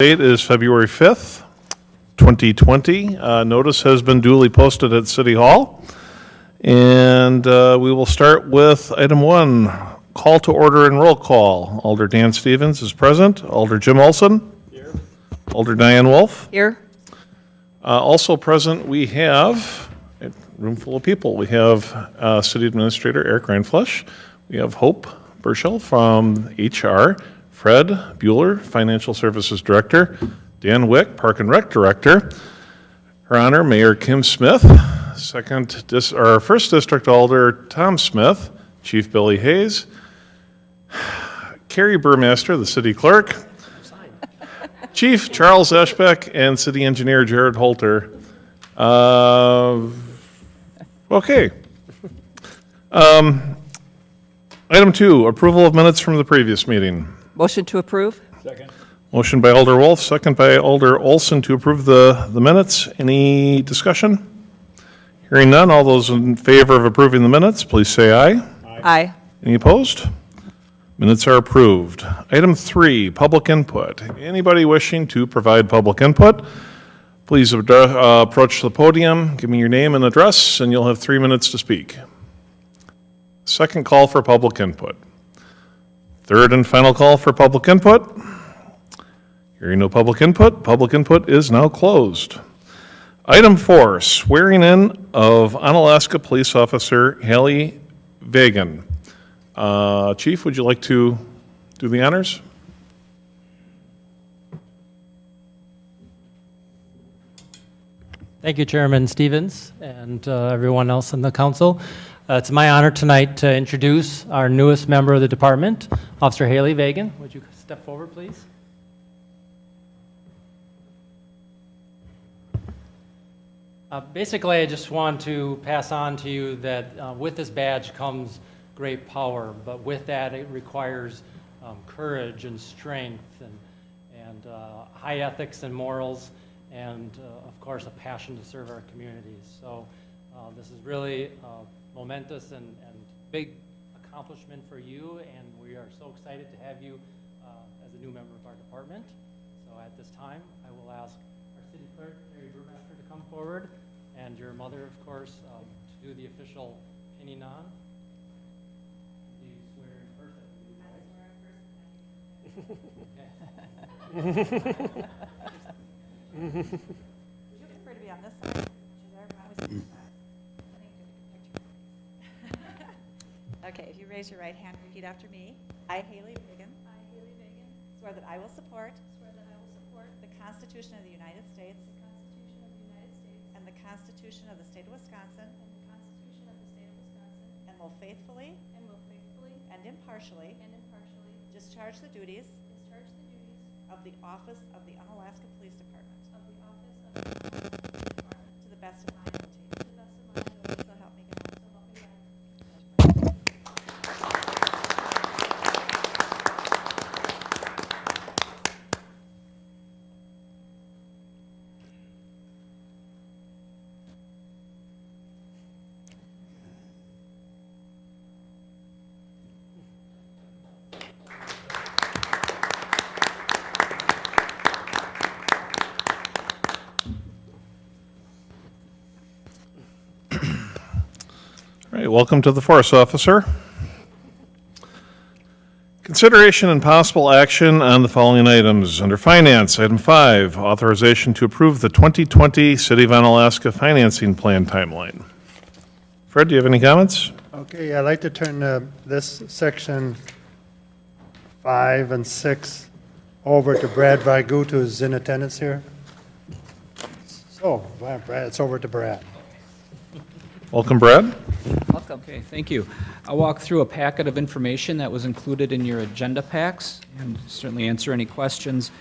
Date is February 5th, 2020. Notice has been duly posted at City Hall. And we will start with item 1, call to order and roll call. Alder Dan Stevens is present. Alder Jim Olson. Here. Alder Diane Wolf. Here. Also present, we have a room full of people. We have City Administrator Eric Reinflesch. We have Hope Burchell from HR. Fred Bueller, Financial Services Director. Dan Wick, Park and Rec Director. Her Honor, Mayor Kim Smith. First District Alder Tom Smith. Chief Billy Hayes. Carrie Burmaster, the City Clerk. Chief Charles Eschbeck and City Engineer Jared Holter. Okay. Item 2, approval of minutes from the previous meeting. Motion to approve? Second. Motion by Alder Wolf, second by Alder Olson to approve the minutes. Any discussion? Hearing none, all those in favor of approving the minutes, please say aye. Aye. Any opposed? Minutes are approved. Item 3, public input. Anybody wishing to provide public input, please approach the podium, give me your name and address, and you'll have 3 minutes to speak. Second call for public input. Third and final call for public input. Hearing no public input is now closed. Item 4, swearing in of Onalaska Police Officer Haley Vagan. Chief, would you like to do the honors? Thank you, Chairman Stevens, and everyone else in the council. It's my honor tonight to introduce our newest member of the department, Officer Haley Vagan. Would you step forward, please? Basically, I just want to pass on to you that with this badge comes great power, but with that it requires courage and strength and high ethics and morals, and of course a passion to serve our communities. So this is really momentous and big accomplishment for you, and we are so excited to have you as a new member of our department. So at this time, I will ask our city clerk, Carrie Burmaster, to come forward, and your mother, of course, to do the official pinning on. Do you swear in person? Would you prefer to be on this side? Okay, if you raise your right hand, repeat after me. I, Haley Vagan. I, Haley Vagan. Swear that I will support. Swear that I will support the Constitution of the United States. the Constitution of the United States And the Constitution of the State of Wisconsin. and the Constitution of the State of Wisconsin, And will faithfully and will faithfully and impartially and impartially discharge the duties discharge the duties of the office of the Onalaska Police Department of the office of the Police Department to the best of my ability. to the best of my ability. So help me God. So help me God. All right, welcome to the Forest Officer. Consideration and possible action on the following items. Under Finance, item 5, authorization to approve the 2020 City of Onalaska Financing Plan timeline. Fred, do you have any comments? Okay, I'd like to turn this section 5 and 6 over to Brad Vigut, who's in attendance here. So, Brad, it's over to Brad. Welcome, Brad. Welcome. Okay, thank you. I'll walk through a packet of information that was included in your agenda packs and certainly answer any questions.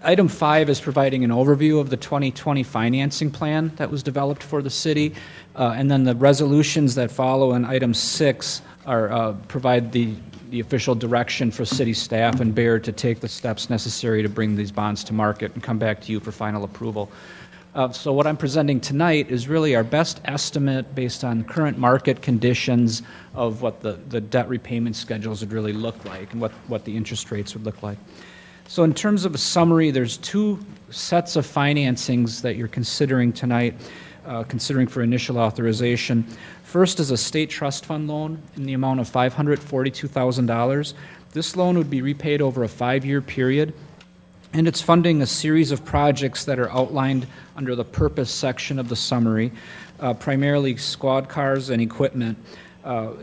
Item 5 is providing an overview of the 2020 financing plan that was developed for the city, and then the resolutions that follow in item 6 are provide the official direction for city staff and Baird to take the steps necessary to bring these bonds to market and come back to you for final approval. So what I'm presenting tonight is really our best estimate based on current market conditions of what the debt repayment schedules would really look like and what the interest rates would look like. So in terms of a summary, there's two sets of financings that you're considering tonight, considering for initial authorization. First is a state trust fund loan in the amount of $542,000. This loan would be repaid over a 5-year period, and it's funding a series of projects that are outlined under the purpose section of the summary, primarily squad cars and equipment.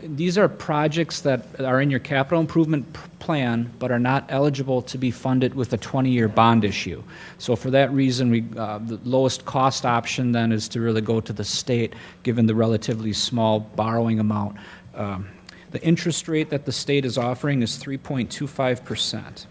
These are projects that are in your capital improvement plan but are not eligible to be funded with a 20-year bond issue. So for that reason, the lowest cost option then is to really go to the state, given the relatively small borrowing amount. The interest rate that the state is offering is 3.25%.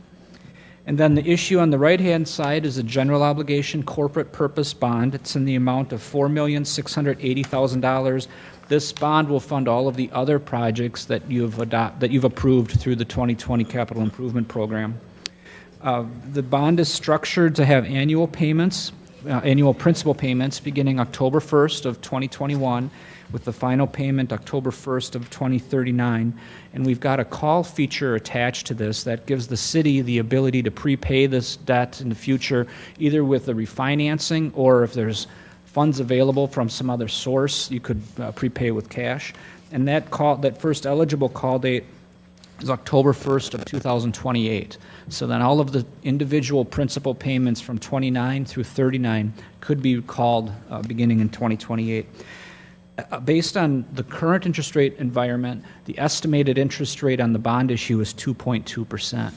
And then the issue on the right-hand side is a general obligation corporate purpose bond. It's in the amount of $4,680,000. This bond will fund all of the other projects that you've approved through the 2020 Capital Improvement Program. The bond is structured to have annual payments, annual principal payments beginning October 1st of 2021, with the final payment October 1st of 2039. And we've got a call feature attached to this that gives the city the ability to prepay this debt in the future, either with a refinancing or if there's funds available from some other source, you could prepay with cash. And that first eligible call date is October 1st of 2028. So then all of the individual principal payments from 29 through 39 could be called beginning in 2028. Based on the current interest rate environment, the estimated interest rate on the bond issue is 2.2%.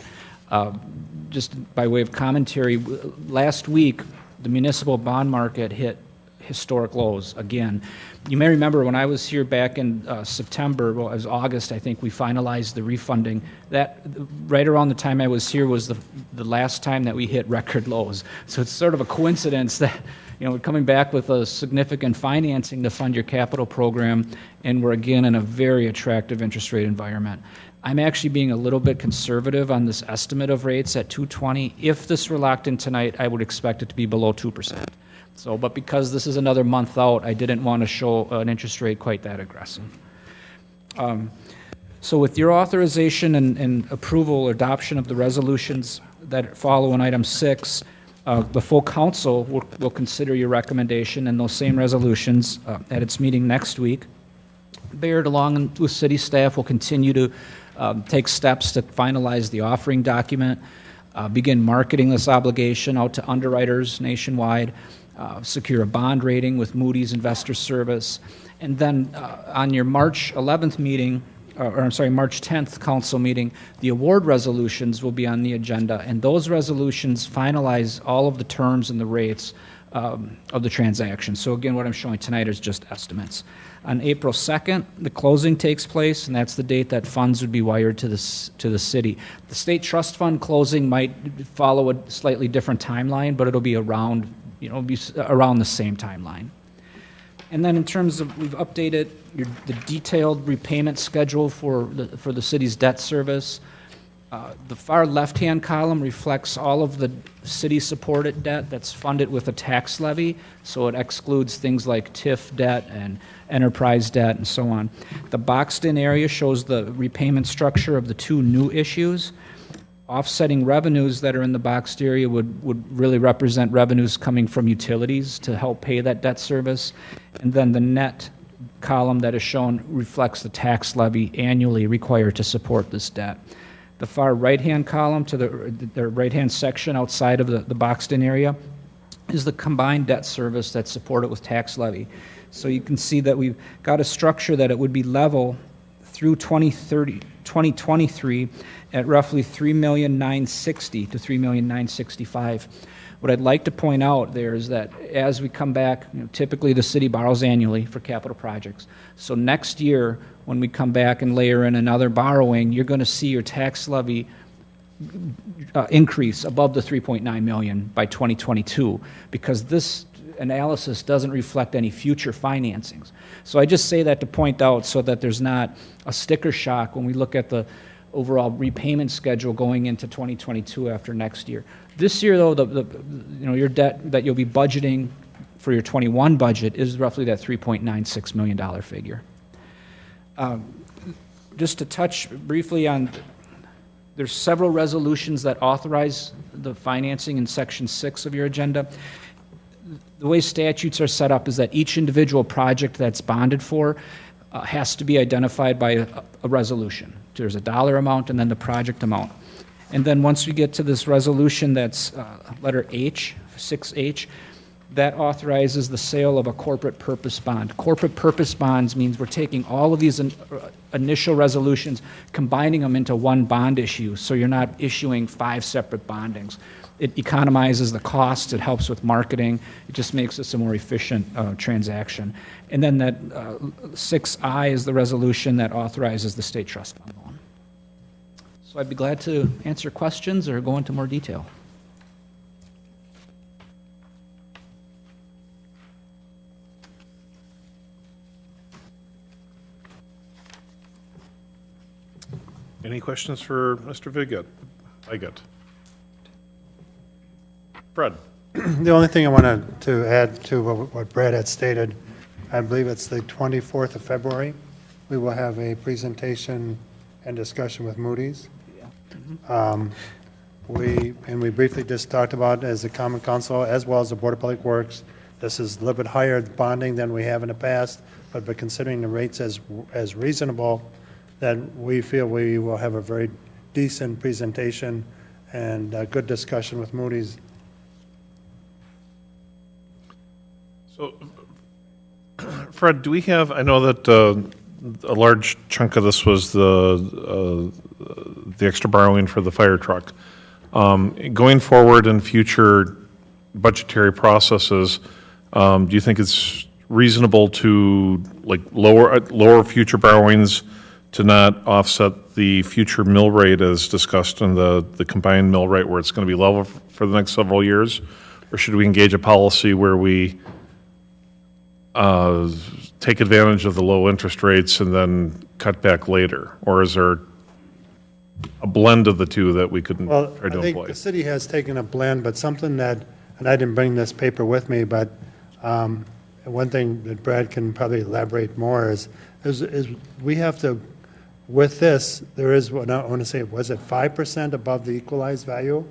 Just by way of commentary, last week the municipal bond market hit historic lows again. You may remember when I was here back in September, well, it was August, I think we finalized the refunding. That right around the time I was here was the last time that we hit record lows. So it's sort of a coincidence that we're coming back with a significant financing to fund your capital program, and we're again in a very attractive interest rate environment. I'm actually being a little bit conservative on this estimate of rates at 2.20. If this were locked in tonight, I would expect it to be below 2%. So, but because this is another month out, I didn't want to show an interest rate quite that aggressive. So with your authorization and approval or adoption of the resolutions that follow in item 6, the full council will consider your recommendation and those same resolutions at its meeting next week. Baird, along with city staff, will continue to take steps to finalize the offering document, begin marketing this obligation out to underwriters nationwide, secure a bond rating with Moody's Investor Service, and then on your March 11th meeting, March 10th council meeting, the award resolutions will be on the agenda, and those resolutions finalize all of the terms and the rates of the transaction. So again, what I'm showing tonight is just estimates. On April 2nd, the closing takes place, and that's the date that funds would be wired to the city. The state trust fund closing might follow a slightly different timeline, but it'll be around the same timeline. And then in terms of, we've updated the detailed repayment schedule for the city's debt service. The far left-hand column reflects all of the city-supported debt that's funded with a tax levy, so it excludes things like TIF debt and enterprise debt and so on. The boxed-in area shows the repayment structure of the two new issues. Offsetting revenues that are in the boxed area would really represent revenues coming from utilities to help pay that debt service. And then the net column that is shown reflects the tax levy annually required to support this debt. The far right-hand column to the right-hand section outside of the boxed-in area is the combined debt service that's supported with tax levy. So you can see that we've got a structure that it would be level through 2023 at roughly $3,960,000 to $3,965,000. What I'd like to point out there is that as we come back, typically the city borrows annually for capital projects. So next year, when we come back and layer in another borrowing, you're going to see your tax levy increase above the $3.9 million by 2022, because this analysis doesn't reflect any future financings. So I just say that to point out so that there's not a sticker shock when we look at the overall repayment schedule going into 2022 after next year. This year, though, your debt that you'll be budgeting for your 21 budget is roughly that $3.96 million figure. Just to touch briefly on There's several resolutions that authorize the financing in Section 6 of your agenda. The way statutes are set up is that each individual project that's bonded for has to be identified by a resolution. There's a dollar amount and then the project amount. And then once we get to this resolution that's letter H, 6H, that authorizes the sale of a corporate purpose bond. Corporate purpose bonds means we're taking all of these initial resolutions, combining them into one bond issue, so you're not issuing 5 separate bondings. It economizes the cost, it helps with marketing, it just makes this a more efficient transaction. And then that 6I is the resolution that authorizes the state trust fund loan. So I'd be glad to answer questions or go into more detail. Any questions for Mr. Viget? Fred? The only thing I wanted to add to what Brad had stated, I believe it's the 24th of February, we will have a presentation and discussion with Moody's. We briefly just talked about as the Common Council, as well as the Board of Public Works, this is a little bit higher bonding than we have in the past, but considering the rates as reasonable, that we feel we will have a very decent presentation and a good discussion with Moody's. So, Fred, do we have, I know that a large chunk of this was the extra borrowing for the fire truck. Going forward in future budgetary processes, do you think it's reasonable to like lower future borrowings to not offset the future mill rate as discussed in the combined mill rate where it's going to be level for the next several years? Or should we engage a policy where we take advantage of the low interest rates and then cut back later? Or is there a blend of the two that we could Well, try to I think employ? the city has taken a blend, but something that, and I didn't bring this paper with me, but one thing that Brad can probably elaborate more is we have to, with this, there is, what I want to say, was it 5% above the equalized value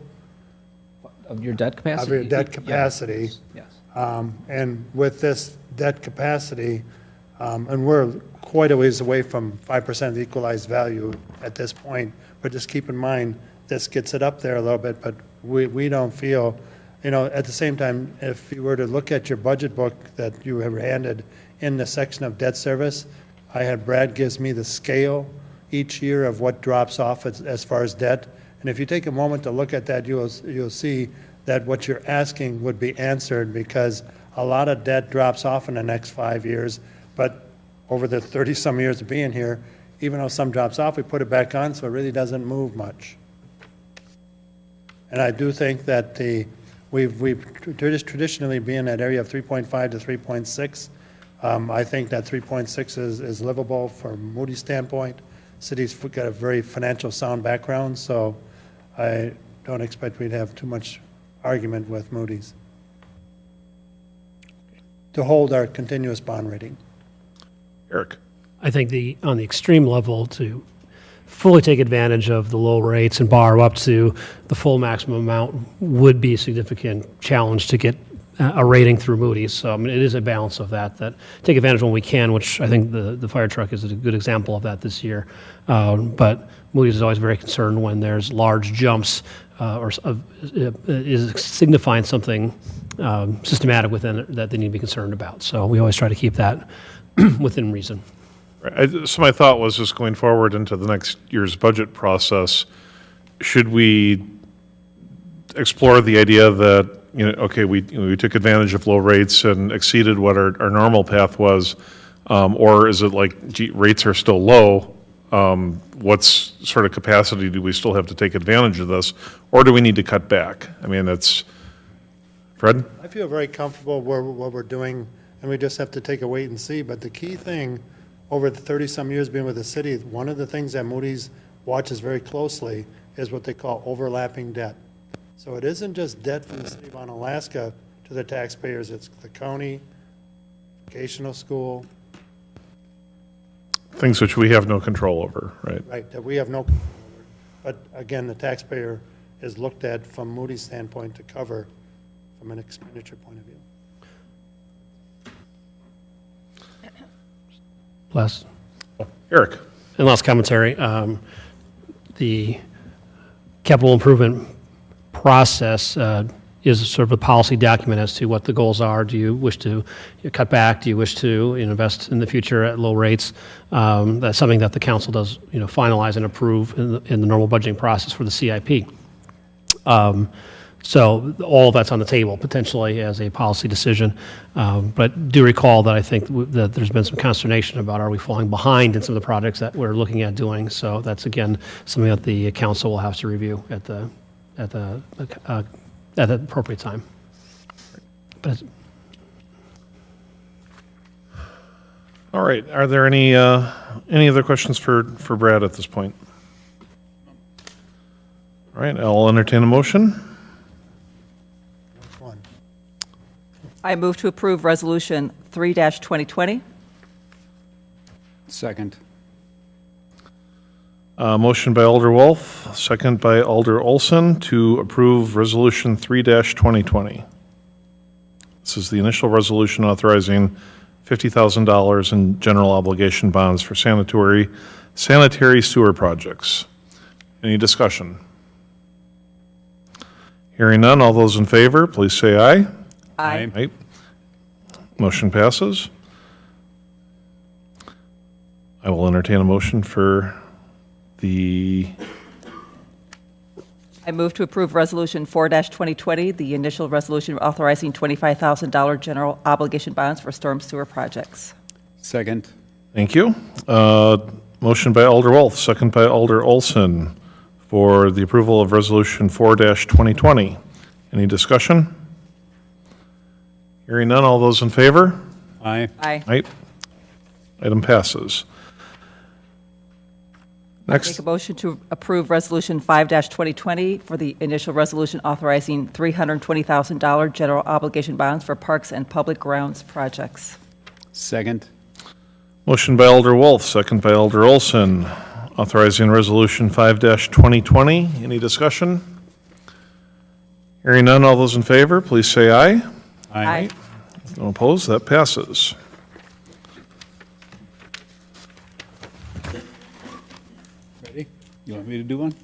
Of your debt capacity? of your debt capacity? Yes. And with this debt capacity, and we're quite a ways away from 5% of the equalized value at this point, but just keep in mind, this gets it up there a little bit, but we don't feel, at the same time, if you were to look at your budget book that you have handed in the section of debt service, I had Brad gives me the scale each year of what drops off as far as debt. And if you take a moment to look at that, you'll see that what you're asking would be answered because a lot of debt drops off in the next 5 years. But over the 30-some years of being here, even though some drops off, we put it back on, so it really doesn't move much. And I do think that we've traditionally been in that area of 3.5 to 3.6. I think that 3.6 is livable from Moody's standpoint. City's got a very financial sound background, so I don't expect we'd have too much argument with Moody's to hold our continuous bond rating. Eric? I think on the extreme level, to fully take advantage of the low rates and borrow up to the full maximum amount would be a significant challenge to get a rating through Moody's. So I mean, it is a balance of that take advantage when we can, which I think the fire truck is a good example of that this year. But Moody's is always very concerned when there's large jumps is signifying something systematic within it that they need to be concerned about. So we always try to keep that within reason. So my thought was just going forward into the next year's budget process, should we explore the idea that, okay, we took advantage of low rates and exceeded what our normal path was, or is it like, gee, rates are still low, what's sort of capacity do we still have to take advantage of this, or do we need to cut back? I mean, Fred? I feel very comfortable what we're doing, and we just have to take a wait and see. But the key thing, over the 30-some years being with the city, one of the things that Moody's watches very closely is what they call overlapping debt. So it isn't just debt from the city of Onalaska to the taxpayers, it's the county, vocational school. Things which we have no control over, right? Right, that we have no control over. But again, the taxpayer is looked at from Moody's standpoint to cover from an expenditure point of view. Les? Eric? And last commentary, the capital improvement process is sort of a policy document as to what the goals are. Do you wish to cut back? Do you wish to invest in the future at low rates? That's something that the council does, finalize and approve in the normal budgeting process for the CIP. So all of that's on the table potentially as a policy decision. But do recall that I think that there's been some consternation about are we falling behind in some of the projects that we're looking at doing. So that's again something that the council will have to review at the appropriate time. But All right, are there any other questions for Brad at this point? All right, I'll entertain a motion. Which one? I move to approve Resolution 3-2020. Second. Motion by Alder Wolf, second by Alder Olson to approve Resolution 3-2020. This is the initial resolution authorizing $50,000 in general obligation bonds for sanitary sewer projects. Any discussion? Hearing none, all those in favor, please say aye. Aye. Aye. Motion passes. I will entertain a motion for the, I move to approve Resolution 4-2020, the initial resolution authorizing $25,000 general obligation bonds for storm sewer projects. Second. thank you. Motion by Alder Wolf, second by Alder Olson for the approval of Resolution 4-2020. Any discussion? Hearing none, all those in favor? Aye. Aye. Aye. Item passes. Make Next, a motion to approve Resolution 5-2020 for the initial resolution authorizing $320,000 general obligation bonds for parks and public grounds projects. Second. motion by Alder Wolf, second by Alder Olson, authorizing Resolution 5-2020. Any discussion? Hearing none, all those in favor, please say aye. Aye. No opposed, that passes. Ready? You want me to do one?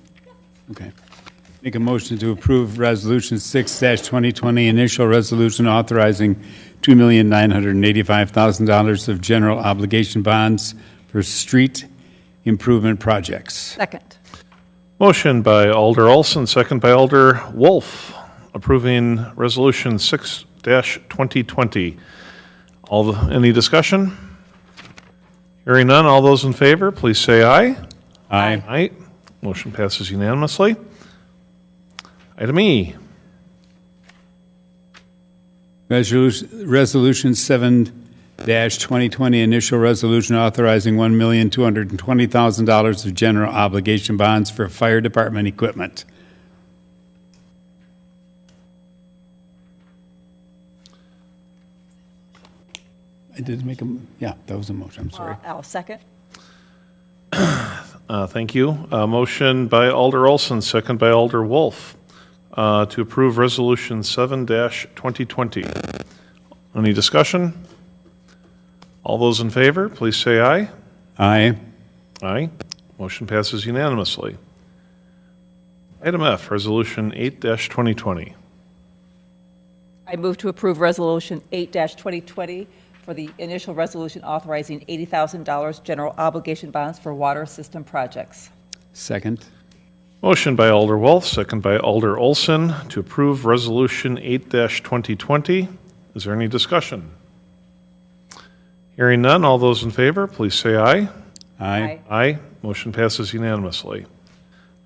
Okay. Make a motion to approve Resolution 6-2020, initial resolution authorizing $2,985,000 of general obligation bonds for street improvement projects. Second. Motion by Alder Olson, second by Alder Wolf, approving Resolution 6-2020. Any discussion? Hearing none, all those in favor, please say aye. Aye. Aye. Motion passes unanimously. Item E. Resolution 7-2020, initial resolution authorizing $1,220,000 of general obligation bonds for fire department equipment. I did make that was a motion, I'm sorry. I'll second. Thank you. Motion by Alder Olson, second by Alder Wolf, to approve Resolution 7-2020. Any discussion? All those in favor, please say aye. Aye. Aye. Motion passes unanimously. Item F, Resolution 8-2020. I move to approve Resolution 8-2020 for the initial resolution authorizing $80,000 general obligation bonds for water system projects. Second. Motion by Alder Wolf, second by Alder Olson, to approve Resolution 8-2020. Is there any discussion? Hearing none, all those in favor, please say aye. Aye. Aye. Motion passes unanimously.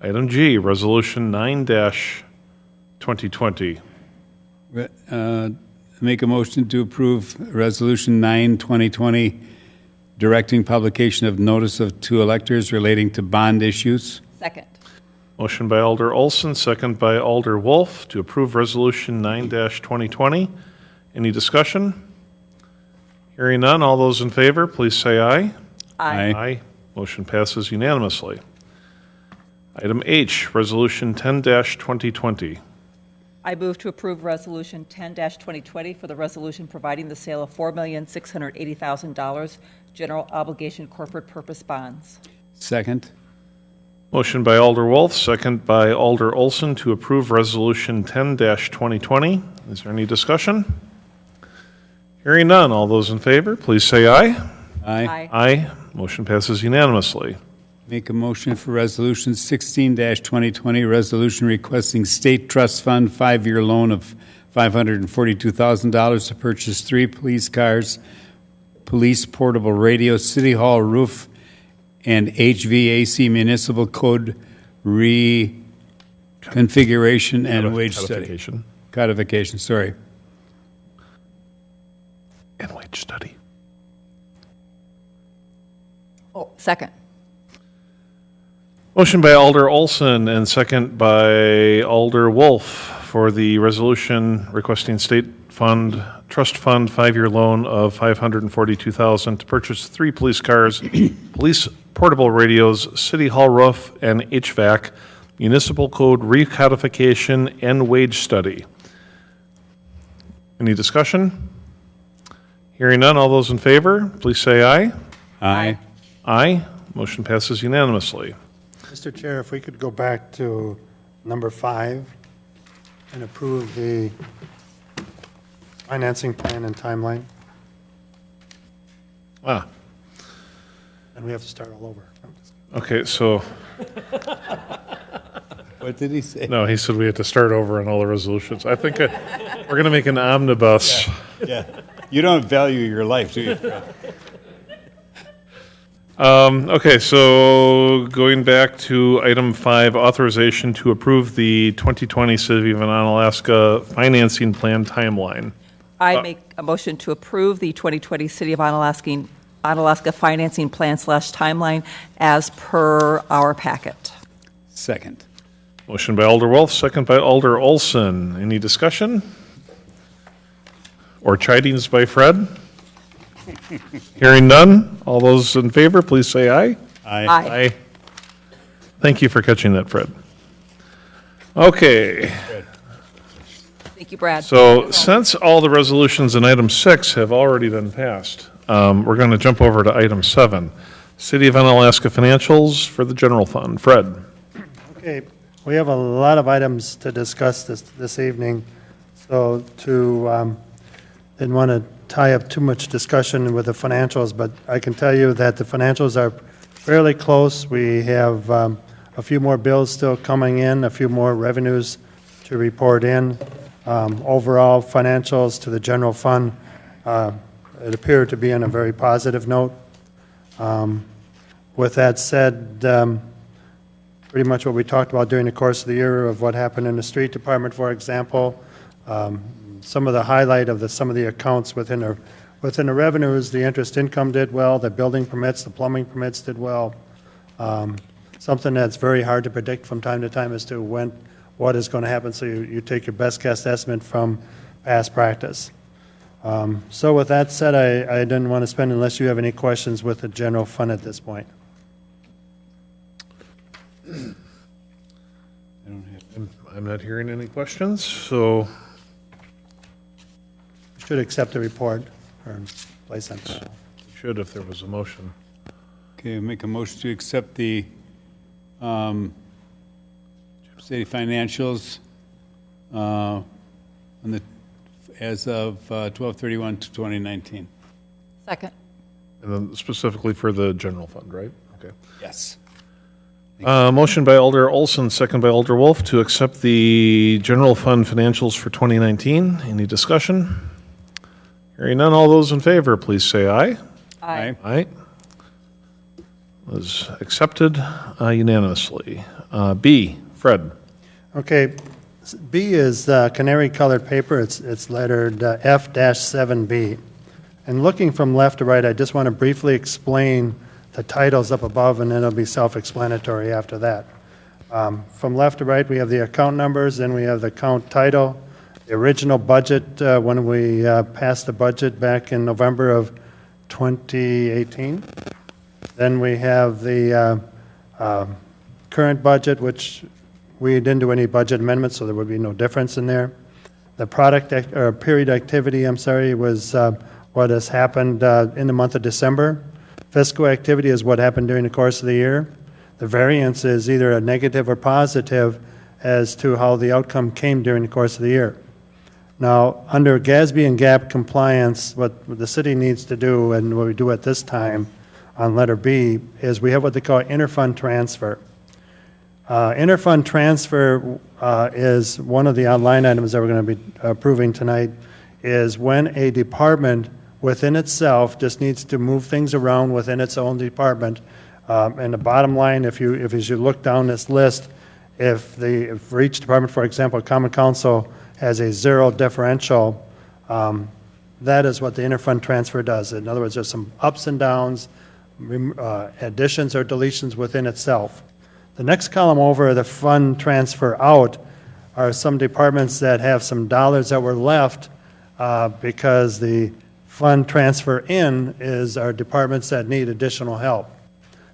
Item G, Resolution 9-2020. Make a motion to approve Resolution 9-2020, directing publication of notice to electors relating to bond issues. Second. Motion by Alder Olson, second by Alder Wolf, to approve Resolution 9-2020. Any discussion? Hearing none, all those in favor, please say aye. Aye. Aye. Motion passes unanimously. Item H, Resolution 10-2020. I move to approve Resolution 10-2020 for the resolution providing the sale of $4,680,000 general obligation corporate purpose bonds. Second. Motion by Alder Wolf, second by Alder Olson to approve Resolution 10-2020. Is there any discussion? Hearing none, all those in favor, please say aye. Aye. Aye. Motion passes unanimously. Make a motion for Resolution 16-2020, resolution requesting State Trust Fund 5-year loan of $542,000 to purchase 3 police cars, police portable radio, city hall roof, and HVAC municipal code reconfiguration and wage study. Codification. Codification, sorry. And wage study. Oh, second. Motion by Alder Olson and second by Alder Wolf for the resolution requesting state fund, trust fund 5-year loan of $542,000 to purchase 3 police cars, police portable radios, city hall roof, and HVAC, municipal code recodification, and wage study. Any discussion? Hearing none, all those in favor, please say aye. Aye. Aye. Motion passes unanimously. Mr. Chair, if we could go back to number 5 and approve the financing plan and timeline, Ah, and we have to start all over. okay, so, What did he say? no, he said we had to start over on all the resolutions. I think we're going to make an omnibus. Yeah. You don't value your life, do you, Fred? Okay, so going back to item 5, authorization to approve the 2020 City of Onalaska financing plan timeline. I make a motion to approve the 2020 City of Onalaska financing plan/timeline as per our packet. Second. Motion by Alder Wolf, second by Alder Olson. Any discussion? Or chidings by Fred? Hearing none, all those in favor, please say aye. Aye. Thank you for catching that, Fred. Okay, Thank you, Brad. so since all the resolutions in item 6 have already been passed, we're going to jump over to item 7, City of Onalaska financials for the general fund. Fred? Okay, we have a lot of items to discuss this evening, so didn't want to tie up too much discussion with the financials, but I can tell you that the financials are fairly close. We have a few more bills still coming in, a few more revenues to report in. Overall financials to the general fund, it appeared to be on a very positive note. With that said, pretty much what we talked about during the course of the year of what happened in the street department, for example, some of the highlight of some of the accounts within the revenues, the interest income did well, the building permits, the plumbing permits did well. Something that's very hard to predict from time to time as to what is going to happen, so you take your best guess estimate from past practice. So with that said, I didn't want to spend unless you have any questions with the general fund at this point. I'm not hearing any questions, so Should accept the report or place on file. should if there was a motion. Okay, make a motion to accept the city financials as of 12/31/2019. Second. And then specifically for the general fund, right? Okay. Yes. Motion by Alder Olson, second by Alder Wolf, to accept the general fund financials for 2019. Any discussion? Hearing none, all those in favor, please say aye. Aye. Aye. Was accepted unanimously. B, Fred. Okay, B is canary-colored paper. It's lettered F-7B. And looking from left to right, I just want to briefly explain the titles up above, and then it'll be self-explanatory after that. From left to right, we have the account numbers, then we have the account title, the original budget when we passed the budget back in November of 2018. Then we have the current budget, which we didn't do any budget amendments, so there would be no difference in there. The period activity, was what has happened in the month of December. Fiscal activity is what happened during the course of the year. The variance is either a negative or positive as to how the outcome came during the course of the year. Now, under GASB and GAAP compliance, what the city needs to do, and what we do at this time on letter B, is we have what they call interfund transfer. Interfund transfer is one of the line items that we're going to be approving tonight, is when a department within itself just needs to move things around within its own department. And the bottom line, if as you look down this list, if for each department, for example, Common Council has a zero differential, that is what the interfund transfer does. In other words, there's some ups and downs, additions or deletions within itself. The next column over, the fund transfer out, are some departments that have some dollars that were left because the fund transfer in is our departments that need additional help.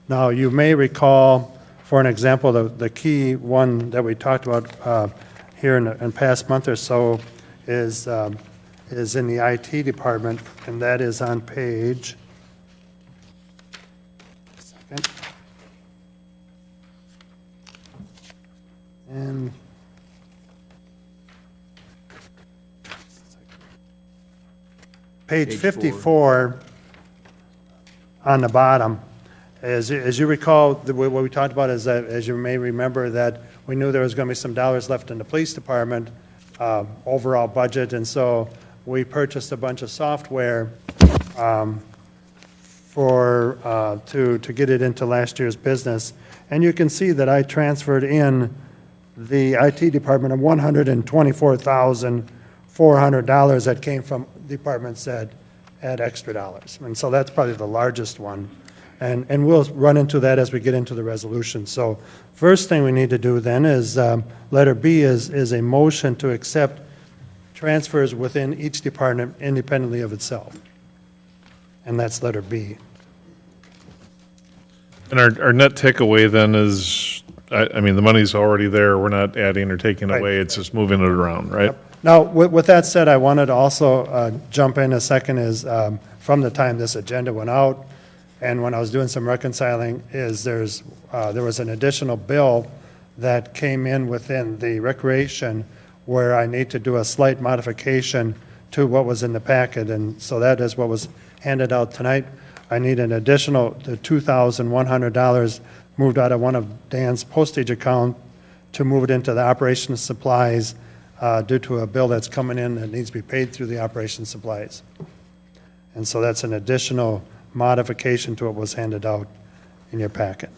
Now, you may recall, for an example, the key one that we talked about here in the past month or so is in the IT department, and that is on page. Second. And page 54 on the bottom. As you recall, what we talked about is that, as you may remember, that we knew there was going to be some dollars left in the police department overall budget, and so we purchased a bunch of software to get it into last year's business. And you can see that I transferred in the IT department of $124,400 that came from departments that had extra dollars. And so that's probably the largest one. And we'll run into that as we get into the resolution. So first thing we need to do then is, letter B is a motion to accept transfers within each department independently of itself. And that's letter B. And our net takeaway then is, I mean, the money's already there, we're not adding or taking Right. away, it's just moving it around, right? Now, with that said, I wanted to also jump in a second is, from the time this agenda went out, and when I was doing some reconciling, is there was an additional bill that came in within the recreation where I need to do a slight modification to what was in the packet, and so that is what was handed out tonight. I need an additional $2,100 moved out of one of Dan's postage account to move it into the operations supplies due to a bill that's coming in that needs to be paid through the operations supplies. And so that's an additional modification to what was handed out in your packet.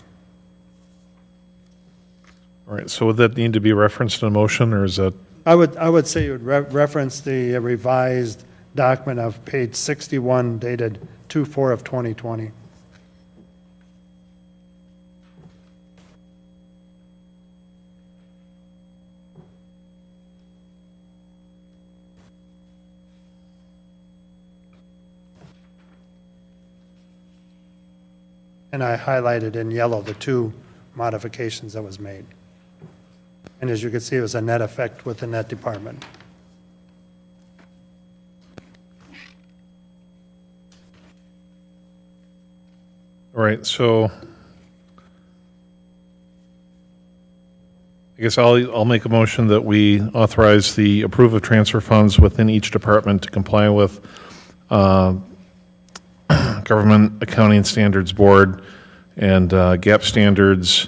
All right, so would that need to be referenced in a motion, or is that, I would say you would reference the revised document of page 61 dated 2/4 of 2020. And I highlighted in yellow the two modifications that was made. And as you can see, it was a net effect within that department. all right, so I guess I'll make a motion that we authorize the approve of transfer funds within each department to comply with Government Accounting Standards Board and GAAP standards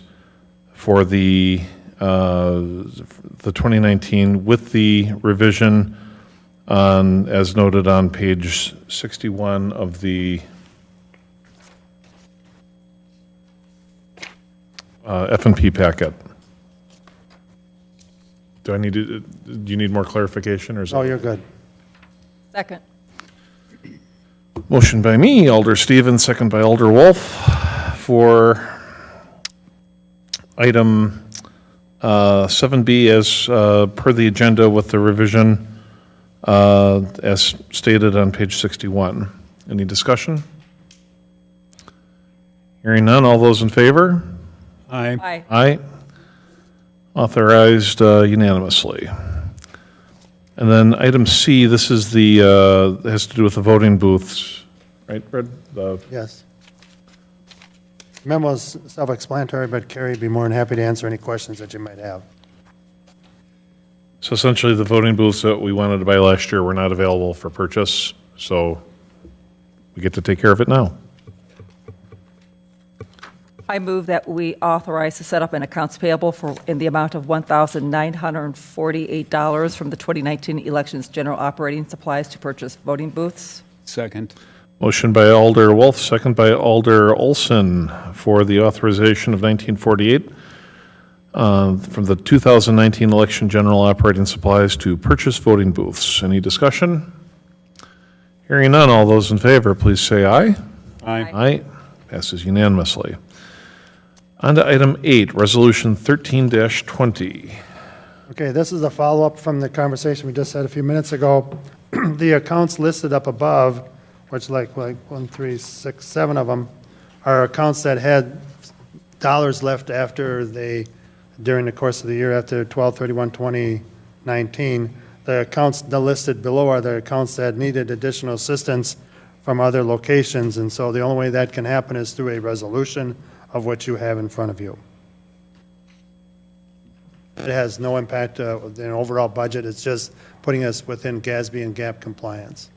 for the 2019 with the revision on, as noted on page 61 of the F&P packet. Do you need more clarification, or is Oh, it? you're good. Second. Motion by me, Alder Stevens, second by Alder Wolf, for item 7B as per the agenda with the revision as stated on page 61. Any discussion? Hearing none, all those in favor Aye. Aye. Aye. Authorized unanimously. And then item C, this is the, has to do with the voting booths, right, Fred? Yes. Memo's self-explanatory, but Carrie would be more than happy to answer any questions that you might have. So essentially, the voting booths that we wanted to buy last year were not available for purchase, so we get to take care of it now. I move that we authorize to set up an accounts payable in the amount of $1,948 from the 2019 elections general operating supplies to purchase voting booths. Second. Motion by Alder Wolf, second by Alder Olson for the authorization of 1948 from the 2019 election general operating supplies to purchase voting booths. Any discussion? Hearing none, all those in favor, please say aye. Aye. Aye. Passes unanimously. On to item 8, Resolution 13-20. Okay, this is a follow-up from the conversation we just had a few minutes ago. The accounts listed up above, which like 1, 3, 6, 7 of them, are accounts that had dollars left after during the course of the year after 12/31/2019. The accounts listed below are the accounts that needed additional assistance from other locations, and so the only way that can happen is through a resolution of what you have in front of you. It has no impact on the overall budget. It's just putting us within GASB and GAP compliance.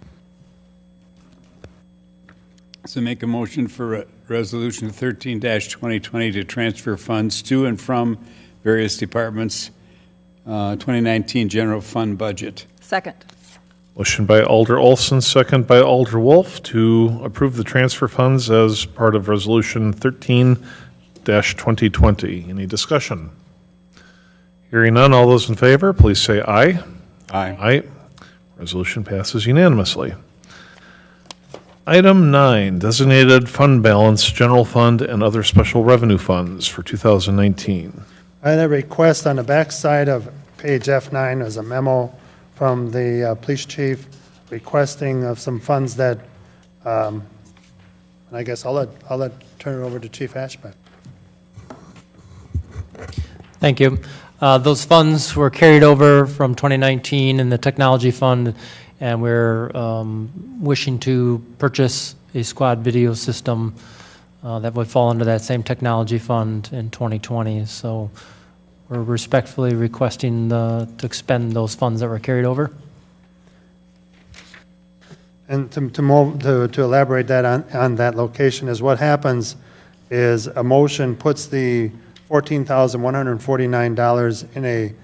So make a motion for Resolution 13-2020 to transfer funds to and from various departments, 2019 general fund budget. Second. Motion by Alder Olson, second by Alder Wolf to approve the transfer funds as part of Resolution 13-2020. Any discussion? Hearing none, all those in favor, please say aye. Aye. Aye. Resolution passes unanimously. Item 9, designated fund balance, general fund, and other special revenue funds for 2019. I had a request on the back side of page F9. There's a memo from the police chief requesting of some funds that, and I guess I'll turn it over to Chief Ashbeck. Thank you. Those funds were carried over from 2019 in the technology fund, and we're wishing to purchase a squad video system that would fall under that same technology fund in 2020. So we're respectfully requesting to expend those funds that were carried over. And to elaborate that on that location is what happens is a motion puts the $14,149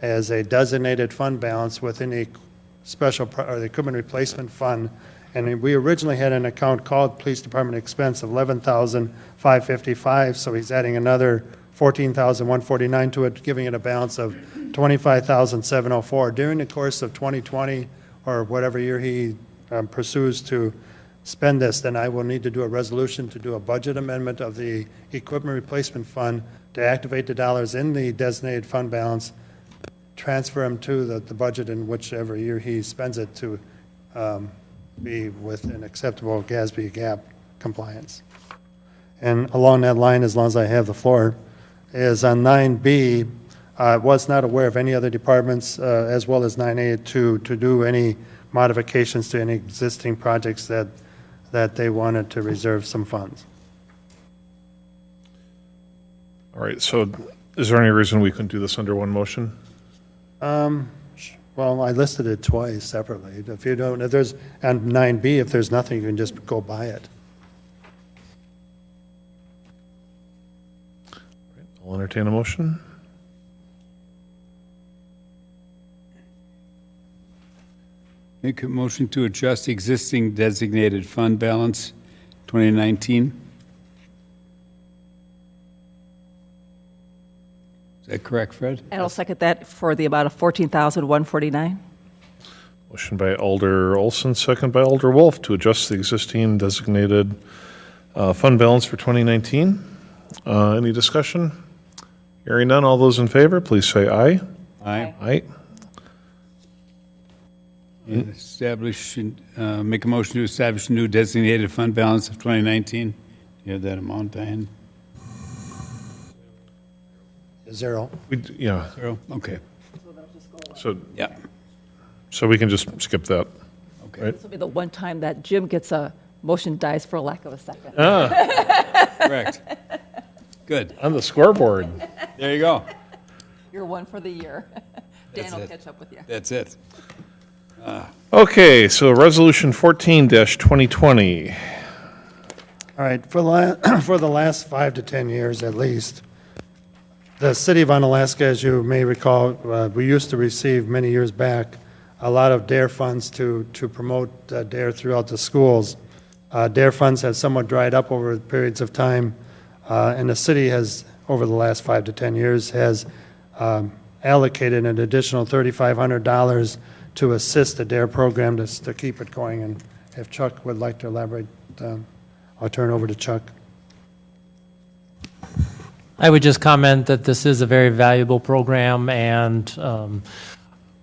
as a designated fund balance within a or the equipment replacement fund. And we originally had an account called Police Department expense of $11,555, so he's adding another $14,149 to it, giving it a balance of $25,704. During the course of 2020, or whatever year he pursues to spend this, then I will need to do a resolution to do a budget amendment of the equipment replacement fund to activate the dollars in the designated fund balance, transfer them to the budget in whichever year he spends it to be with an acceptable GASB GAP compliance. And along that line, as long as I have the floor, is on 9B, I was not aware of any other departments, as well as 9A, to do any modifications to any existing projects that they wanted to reserve some funds. All right, so is there any reason we couldn't do this under one motion? Well, I listed it twice separately. If there's, and 9B, if there's nothing, you can just go buy it. I'll entertain a motion. Make a motion to adjust existing designated fund balance 2019. Is that correct, Fred? And I'll second that for the amount of $14,149. Motion by Alder Olson, second by Alder Wolf to adjust the existing designated fund balance for 2019. Any discussion? Hearing none, all those in favor, please say aye. Aye. Aye. Make a motion to establish a new designated fund balance of 2019. You have that amount, Diane? 0. Yeah, Zero? Okay. so, Yeah. so we can just skip that. Okay. Right. This will be the one time that Jim gets a motion dies for lack of a second. Correct. Good. On the scoreboard. There you go. You're one for the year. Dan will it. catch up with you. That's it. Okay, so Resolution 14-2020. All right, for the last 5 to 10 years at least, the city of Onalaska, as you may recall, we used to receive many years back a lot of DARE funds to promote DARE throughout the schools. DARE funds have somewhat dried up over periods of time, and the city has, over the last 5 to 10 years, has allocated an additional $3,500 to assist the DARE program to keep it going. And if Chuck would like to elaborate, I'll turn over to Chuck. I would just comment that this is a very valuable program, and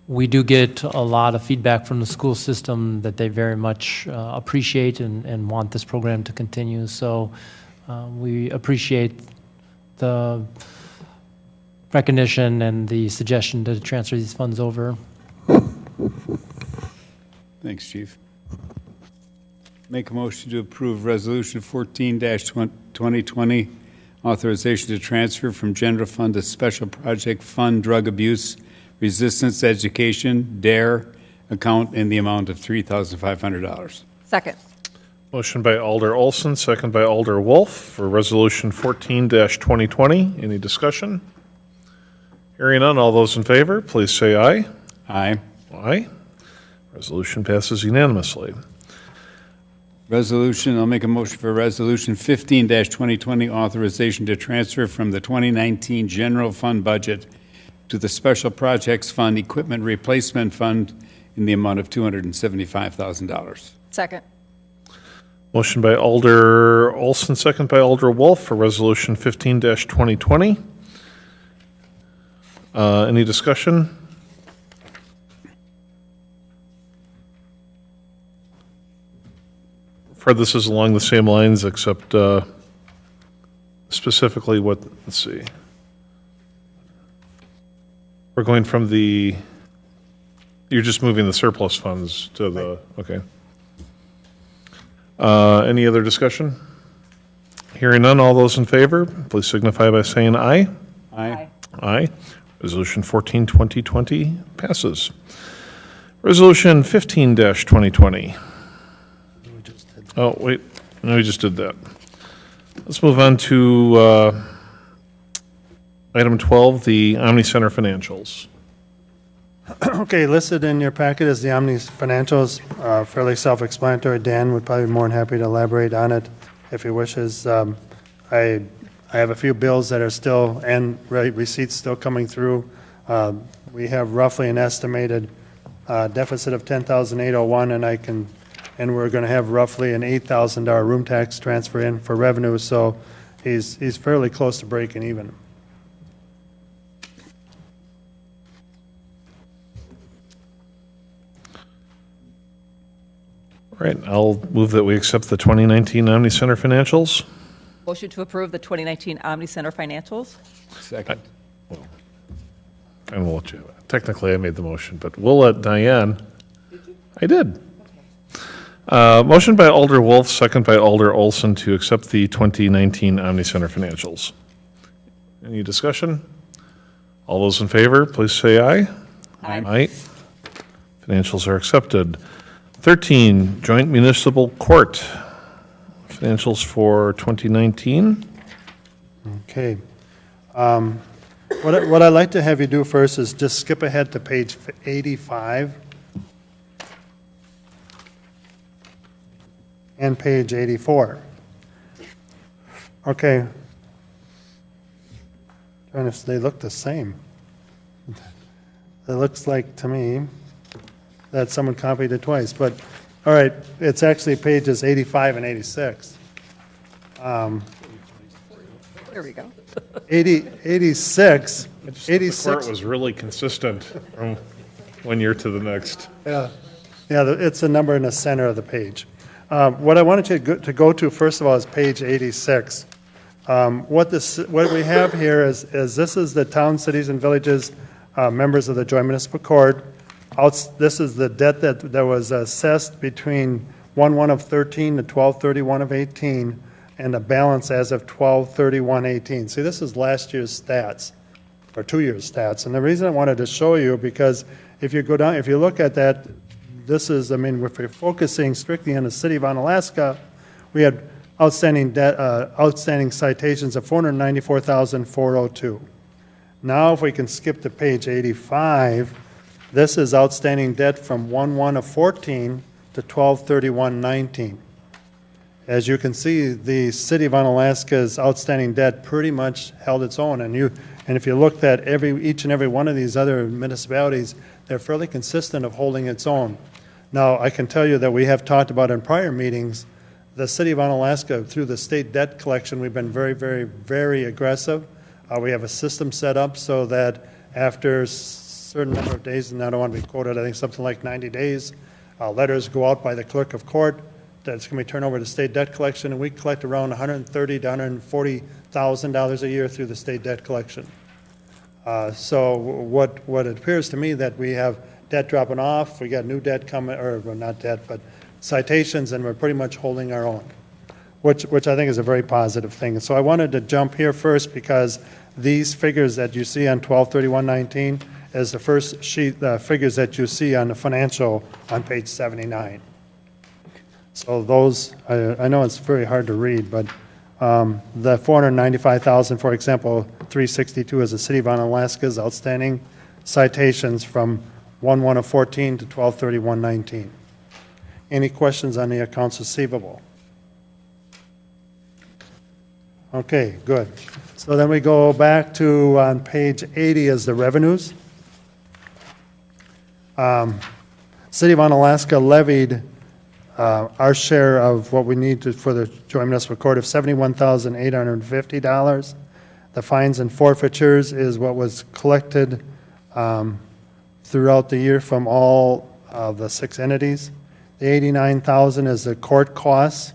we do get a lot of feedback from the school system that they very much appreciate and want this program to continue. So we appreciate the recognition and the suggestion to transfer these funds over. Thanks, Chief. Make a motion to approve Resolution 14-2020, authorization to transfer from General Fund to Special Project Fund Drug Abuse Resistance Education, DARE, account in the amount of $3,500. Second. Motion by Alder Olson, second by Alder Wolf for Resolution 14-2020. Any discussion? Hearing none, all those in favor, please say aye. Aye. Aye. Resolution passes unanimously. I'll make a motion for Resolution 15-2020, authorization to transfer from the 2019 General Fund budget to the Special Projects Fund Equipment Replacement Fund in the amount of $275,000. Second. Motion by Alder Olson, second by Alder Wolf for Resolution 15-2020. Any discussion? Fred, this is along the same lines, except specifically what, let's see. We're going from the, you're just moving the surplus funds to the, okay. Any other discussion? Hearing none, all those in favor, please signify by saying aye. Aye. Aye. Resolution 14-2020 passes. Resolution 15-2020. Oh, wait, no, we just did that. Let's move on to item 12, the Omni Center financials. Okay, listed in your packet is the Omni financials, fairly self-explanatory. Dan would probably be more than happy to elaborate on it if he wishes. I have a few bills that are still, and receipts still coming through. We have roughly an estimated deficit of $10,801, and we're going to have roughly an $8,000 room tax transfer in for revenue, so he's fairly close to breaking even. All right, I'll move that we accept the 2019 Omni Center financials. Motion to approve the 2019 Omni Center financials. Second. And we'll let you, technically I made the motion, but we'll let Diane. Did you? I did. Motion by Alder Wolf, second by Alder Olson to accept the 2019 Omni Center financials. Any discussion? All those in favor, please say aye. Aye. Aye. Financials are accepted. 13, Joint Municipal Court, financials for 2019. Okay. What I'd like to have you do first is just skip ahead to page 85 and page 84. Okay. Trying to, they look the same. It looks like to me that someone copied it twice, but, all right, it's actually pages 85 and 86. There we go. 86, The court 86, was really consistent from one year to the next. yeah, it's a number in the center of the page. What I wanted you to go to, first of all, is page 86. What we have here is this is the town, cities, and villages, members of the joint municipal court. This is the debt that was assessed between 1/1 of 13 to 12/31 of 18, and the balance as of 12/31/18. See, this is last year's stats, or 2 years' stats. And the reason I wanted to show you, because if you go down, if you look at that, this is, I mean, if we're focusing strictly on the city of Onalaska, we had outstanding debt, outstanding citations of 494,402. Now, if we can skip to page 85, this is outstanding debt from 1/1 of 14 to 12/31/19. As you can see, the city of Onalaska's outstanding debt pretty much held its own, and if you looked at each and every one of these other municipalities, they're fairly consistent of holding its own. Now, I can tell you that we have talked about in prior meetings, the city of Onalaska, through the state debt collection, we've been very, very, very aggressive. We have a system set up so that after a certain number of days, and I don't want to be quoted, I think something like 90 days, letters go out by the clerk of court that it's going to be turned over to state debt collection, and we collect around $130,000 to $140,000 a year through the state debt collection. So what it appears to me that we have debt dropping off, we got new debt coming, or well, not debt, but citations, and we're pretty much holding our own, which I think is a very positive thing. So I wanted to jump here first because these figures that you see on 12/31/19 is the first sheet, the figures that you see on the financial on page 79. So those, I know it's very hard to read, but the 495,000, for example, 362 is the city of Onalaska's outstanding citations from 1/1 of 14 to 12/31/19. Any questions on the accounts receivable? Okay, good. So then we go back to, on page 80 is the revenues. City of Onalaska levied our share of what we need to, for the joint municipal court of $71,850. The fines and forfeitures is what was collected throughout the year from all of the 6 entities. The $89,000 is the court costs.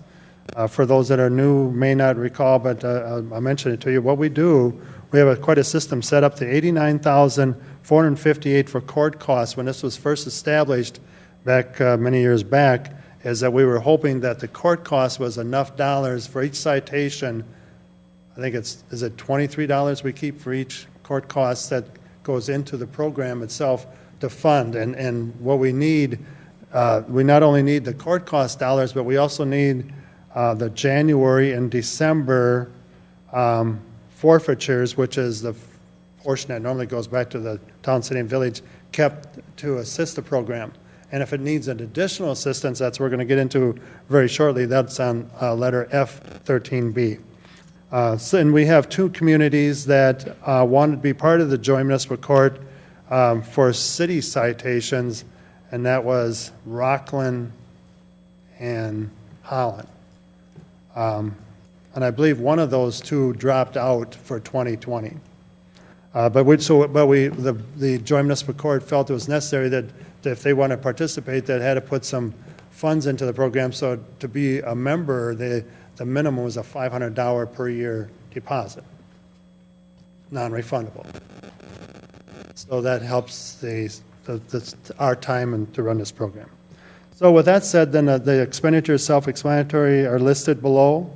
For those that are new, may not recall, but I'll mention it to you. What we do, we have quite a system set up. The $89,458 for court costs, when this was first established back many years back, is that we were hoping that the court cost was enough dollars for each citation. I think is it $23 we keep for each court cost that goes into the program itself to fund. And what we need, we not only need the court cost dollars, but we also need the January and December forfeitures, which is the portion that normally goes back to the town, city, and village, kept to assist the program. And if it needs an additional assistance, that's what we're going to get into very shortly. That's on letter F13B. And we have 2 communities that wanted to be part of the joint municipal court for city citations, and that was Rockland and Holland. And I believe one of those 2 dropped out for 2020. The joint municipal court felt it was necessary that if they want to participate, they had to put some funds into the program. So to be a member, the minimum was a $500 per year deposit, non-refundable. So that helps our time and to run this program. So with that said, then the expenditures, self-explanatory, are listed below.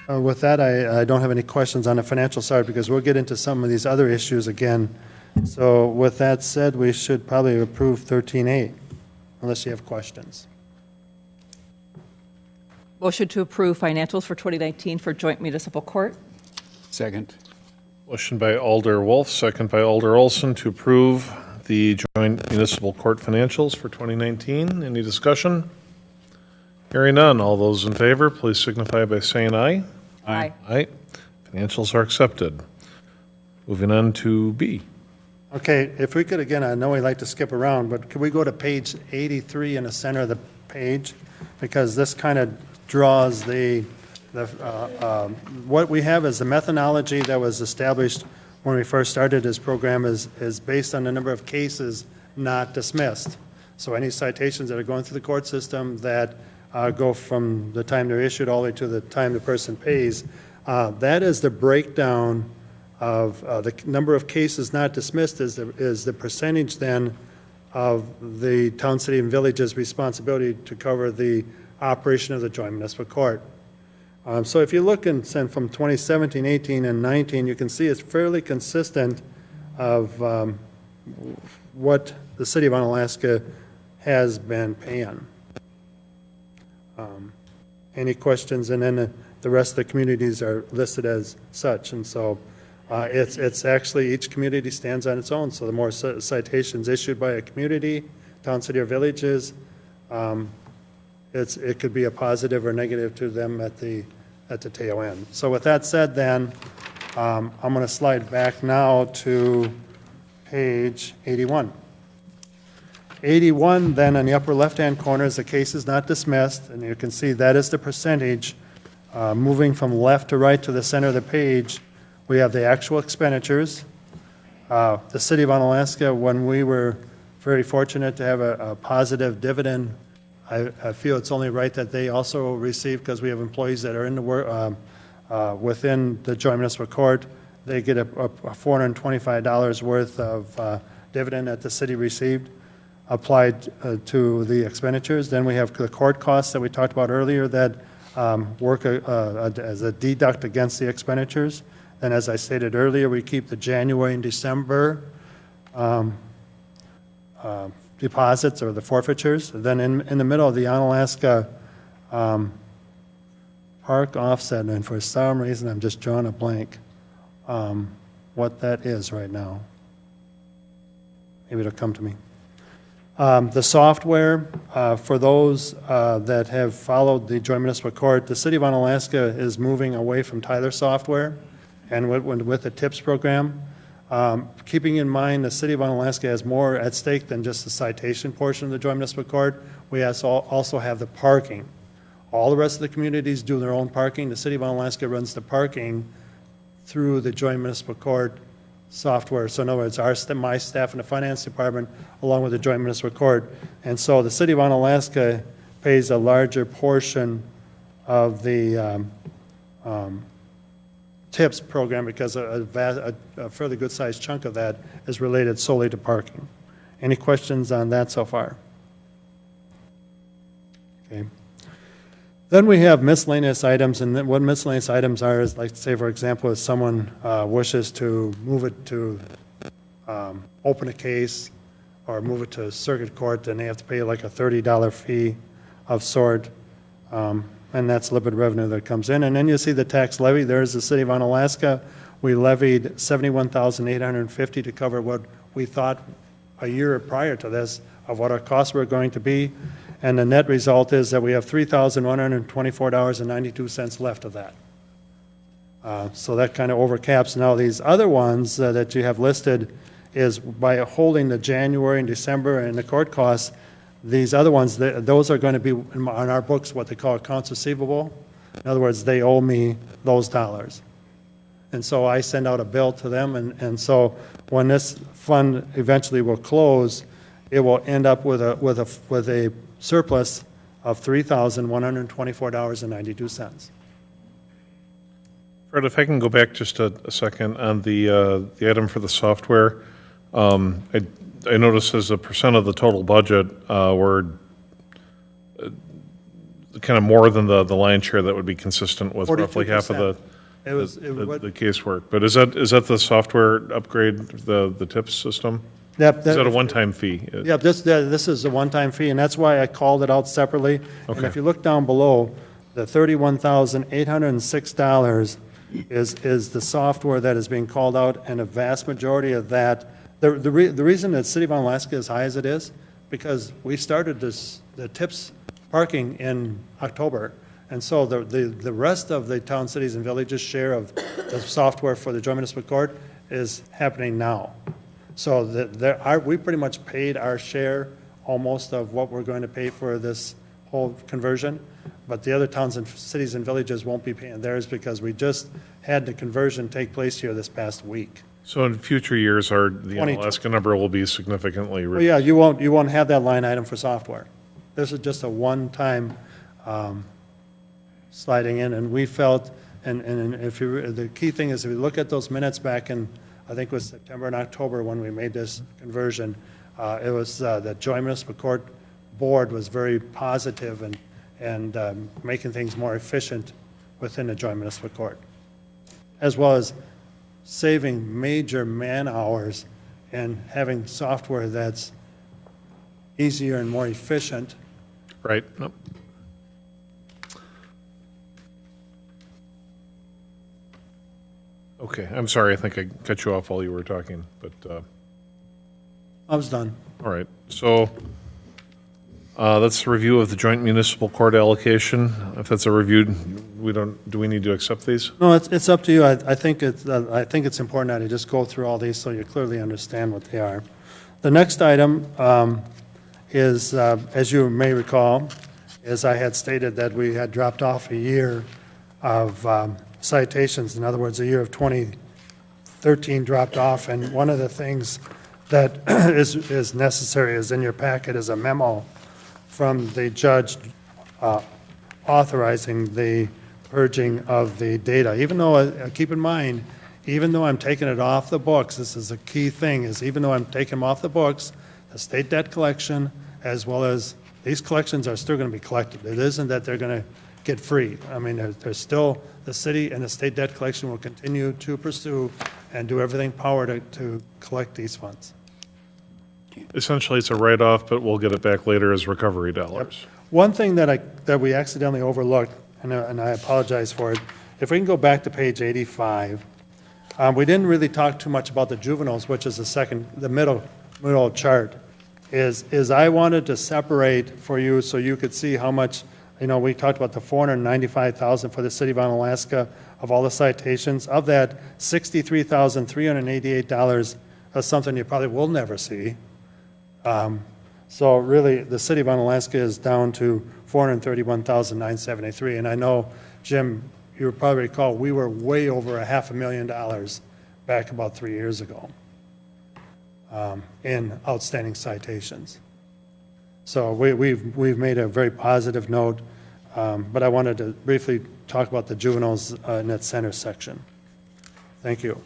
With that, I don't have any questions on the financial side because we'll get into some of these other issues again. So with that said, we should probably approve 13A, unless you have questions. Motion to approve financials for 2019 for joint municipal court. Second. Motion by Alder Wolf, second by Alder Olson to approve the joint municipal court financials for 2019. Any discussion? Hearing none. All those in favor, please signify by saying aye. Aye. Aye. Financials are accepted. Moving on to B. Okay, if we could, again, I know we like to skip around, but could we go to page 83 in the center of the page? Because this kind of draws what we have is the methodology that was established when we first started this program is based on the number of cases not dismissed. So any citations that are going through the court system that go from the time they're issued all the way to the time the person pays. That is the breakdown of the number of cases not dismissed is the percentage then of the town, city, and village's responsibility to cover the operation of the joint municipal court. So if you look from 2017, 18, and 19, you can see it's fairly consistent of what the city of Onalaska has been paying. Any questions? And then the rest of the communities are listed as such. And so it's actually each community stands on its own. So the more citations issued by a community, town, city, or villages, it could be a positive or negative to them at the tail end. So with that said, then I'm going to slide back now to page 81. 81, then in the upper left-hand corner is the cases not dismissed, and you can see that is the percentage. Moving from left to right to the center of the page, we have the actual expenditures. The city of Onalaska, when we were very fortunate to have a positive dividend, I feel it's only right that they also receive, because we have employees that are in the work, within the joint municipal court, they get a $425 worth of dividend that the city received applied to the expenditures. Then we have the court costs that we talked about earlier that work as a deduct against the expenditures. And as I stated earlier, we keep the January and December deposits or the forfeitures. Then in the middle of the Onalaska park offset, and for some reason I'm just drawing a blank what that is right now. Maybe it'll come to me. The software, for those that have followed the joint municipal court, the city of Onalaska is moving away from Tyler software and with the TIPS program. Keeping in mind the city of Onalaska has more at stake than just the citation portion of the joint municipal court. We also have the parking. All the rest of the communities do their own parking. The city of Onalaska runs the parking through the joint municipal court software. So in other words, my staff in the finance department, along with the joint municipal court. And so the city of Onalaska pays a larger portion of the TIPS program because a fairly good-sized chunk of that is related solely to parking. Any questions on that so far? Okay. Then we have miscellaneous items, and what miscellaneous items are is, like, say, for example, if someone wishes to move it to open a case or move it to circuit court, then they have to pay like a $30 fee of sort, and that's limited revenue that comes in. And then you see the tax levy. There's the city of Onalaska. We levied $71,850 to cover what we thought a year prior to this of what our costs were going to be. And the net result is that we have $3,124.92 left of that. So that kind of overcaps. Now these other ones that you have listed is by holding the January and December and the court costs, these other ones, those are going to be on our books what they call accounts receivable. In other words, they owe me those dollars. And so I send out a bill to them, and so when this fund eventually will close, it will end up with a surplus of $3,124.92. Fred, if I can go back just a second on the item for the software. I noticed as a percent of the total budget, we're kind of more than the lion's share that would be consistent with roughly half of the casework. But is that the software upgrade, the TIPS system? Yep, Is that a one-time fee? Yeah, this is a one-time fee, and that's why I called it out separately. And Okay. if you look down below, the $31,806 is the software that is being called out, and a vast majority of that, the reason that City of Onalaska is high as it is, because we started the TIPS parking in October, and so the rest of the town, cities, and villages' share of the software for the joint municipal court is happening now. So we pretty much paid our share almost of what we're going to pay for this whole conversion, but the other towns and cities and villages won't be paying theirs because we just had the conversion take place here this past week. So in future years, the Alaska number will be significantly Well, reduced. yeah, you won't have that line item for software. This is just a one-time sliding in, and we felt, and if you, the key thing is if you look at those minutes back in, I think it was September and October when we made this conversion, it was the Joint Municipal Court Board was very positive and making things more efficient within the Joint Municipal Court, as well as saving major man-hours and having software that's easier and more efficient. Right. Nope. Okay, I'm sorry, I think I cut you off while you were talking, but, I was done. all right. So, that's a review of the joint municipal court allocation. If that's a review, do we need to accept these? No, it's up to you. I think it's important that you just go through all these so you clearly understand what they are. The next item is, as you may recall, is I had stated that we had dropped off a year of citations. In other words, a year of 2013 dropped off, and one of the things that is necessary is in your packet is a memo from the judge authorizing the purging of the data. Even though, keep in mind, even though I'm taking it off the books, this is a key thing, is even though I'm taking them off the books, the state debt collection, as well as these collections are still going to be collected. It isn't that they're going to get free. I mean, there's still, the city and the state debt collection will continue to pursue and do everything power to collect these funds. Essentially, it's a write-off, but we'll get it back later as recovery dollars. One thing that we accidentally overlooked, and I apologize for it, if we can go back to page 85, we didn't really talk too much about the juveniles, which is the middle chart, is I wanted to separate for you so you could see how much, we talked about the $495,000 for the city of Onalaska of all the citations. Of that, $63,388 is something you probably will never see. So really, the city of Onalaska is down to $431,973. And I know, Jim, you probably recall, we were way over $500,000 back about 3 years ago in outstanding citations. So we've made a very positive note, but I wanted to briefly talk about the juveniles in that center section. Thank you.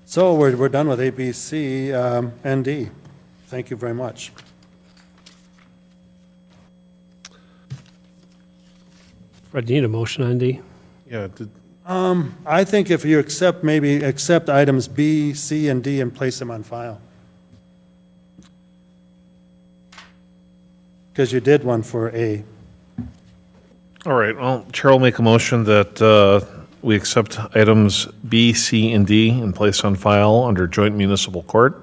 So we're done with A, B, C, and D. Thank you very much. Fred, do you need a motion on D? Yeah, I think if you accept items B, C, and D and place them on file. Because you did one for A. all right, well, Chair will make a motion that we accept items B, C, and D and place on file under joint municipal court.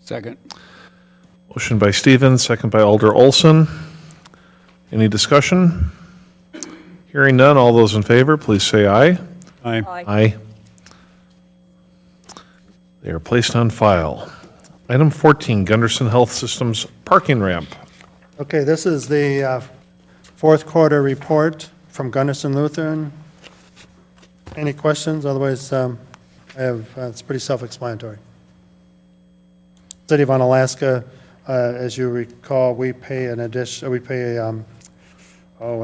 Second. Motion by Stevens, second by Alder Olson. Any discussion? Hearing none, all those in favor, please say aye. Aye. Aye. They are placed on file. Item 14, Gunderson Health Systems parking ramp. Okay, this is the fourth quarter report from Gunderson Lutheran. Any questions? Otherwise, it's pretty self-explanatory. City of Onalaska, as you recall, we pay what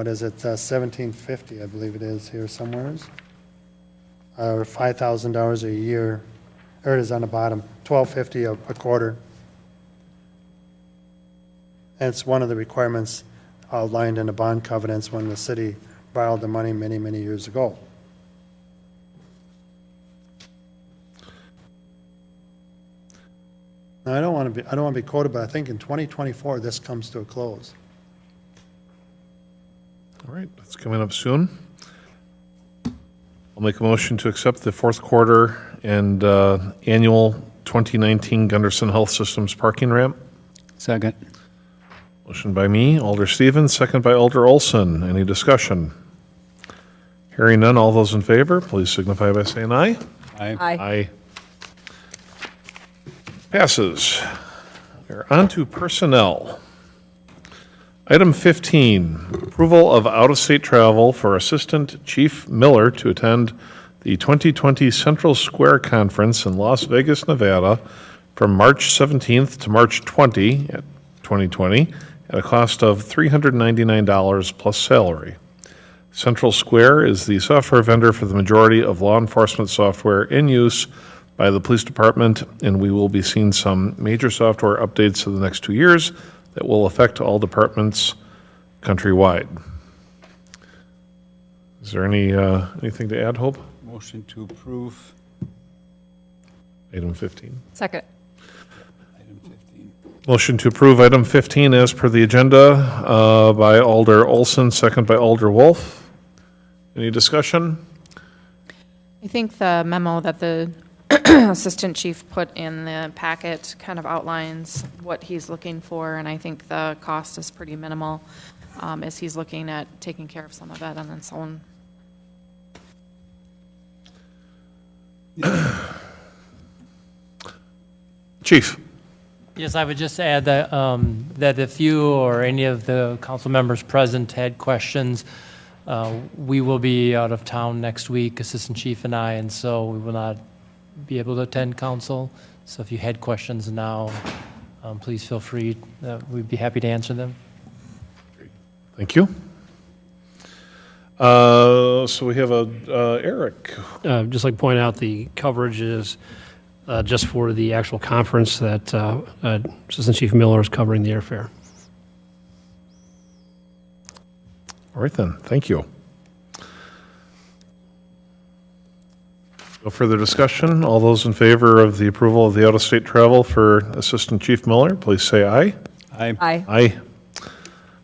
is it, $1,750, I believe it is here somewhere, or $5,000 a year. There it is on the bottom, $1,250 a quarter. And it's one of the requirements outlined in the bond covenants when the city borrowed the money many, many years ago. Now, I don't want to be quoted, but I think in 2024 this comes to a close. All right, that's coming up soon. I'll make a motion to accept the fourth quarter and annual 2019 Gunderson Health Systems parking ramp. Second. Motion by me, Alder Stevens, second by Alder Olson. Any discussion? Hearing none, all those in favor, please signify by saying aye. Aye. Aye. Passes. We're on to personnel. Item 15, approval of out-of-state travel for Assistant Chief Miller to attend the 2020 Central Square Conference in Las Vegas, Nevada, from March 17th to March 20, 2020, at a cost of $399 plus salary. Central Square is the software vendor for the majority of law enforcement software in use by the police department, and we will be seeing some major software updates in the next 2 years that will affect all departments countrywide. Is there anything to add, Hope? Motion to approve Item 15. Second. item 15. Motion to approve item 15 as per the agenda by Alder Olson, second by Alder Wolf. Any discussion? I think the memo that the assistant chief put in the packet kind of outlines what he's looking for, and I think the cost is pretty minimal, as he's looking at taking care of some of that on its own. Chief? Yes, I would just add that, that if you or any of the council members present had questions, we will be out of town next week, Assistant Chief and I, and so we will not be able to attend council. So if you had questions now, please feel free. We'd be happy to answer them. Thank you. So we have Eric. Just like to point out, the coverage is just for the actual conference that Assistant Chief Miller is covering the airfare. All right then, thank you. No further discussion. All those in favor of the approval of the out-of-state travel for Assistant Chief Miller, please say aye. Aye. Aye. Aye.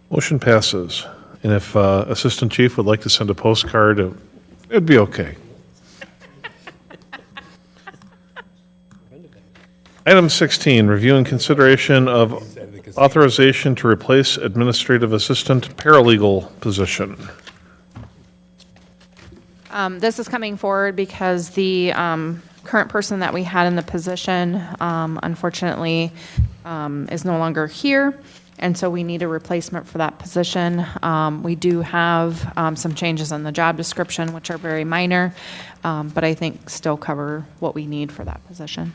Motion passes. And if Assistant Chief would like to send a postcard, it'd be okay. Item 16, review and consideration of authorization to replace administrative assistant paralegal position. This is coming forward because the current person that we had in the position, unfortunately, is no longer here, and so we need a replacement for that position. We do have some changes in the job description, which are very minor, but I think still cover what we need for that position.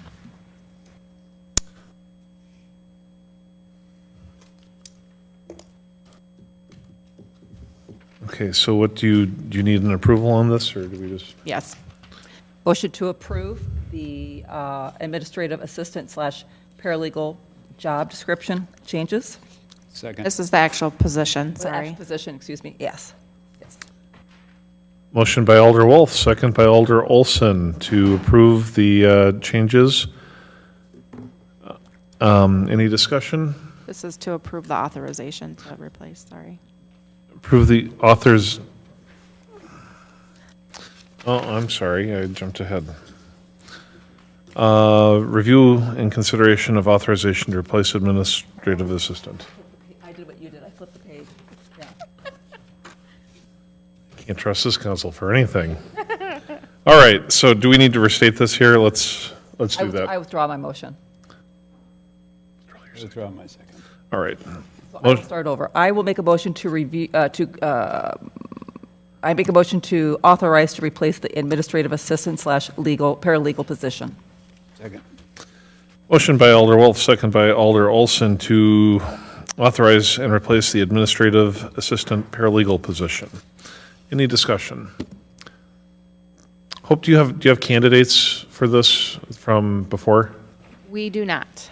Okay, so what do you need an approval on this, or do we just? Yes. Motion to approve the administrative assistant / paralegal job description changes. Second. This is the actual position, The actual sorry. position, excuse me, yes. Yes. Motion by Alder Wolf, second by Alder Olson to approve the changes. Any discussion? This is to approve the authorization to replace, sorry. Approve the authors. Oh, I'm sorry, I jumped ahead. Review and consideration of authorization to replace administrative assistant. I did what you did, I flipped the page. Yeah. Can't trust this council for anything. All right, so do we need to restate this here? Let's do I that. withdraw my motion. Withdraw my second. All right. So I will start over. I will make a motion to review, I make a motion to authorize to replace the administrative assistant / legal, paralegal position. Second. Motion by Alder Wolf, second by Alder Olson to authorize and replace the administrative assistant paralegal position. Any discussion? Hope, do you have candidates for this from before? We do not.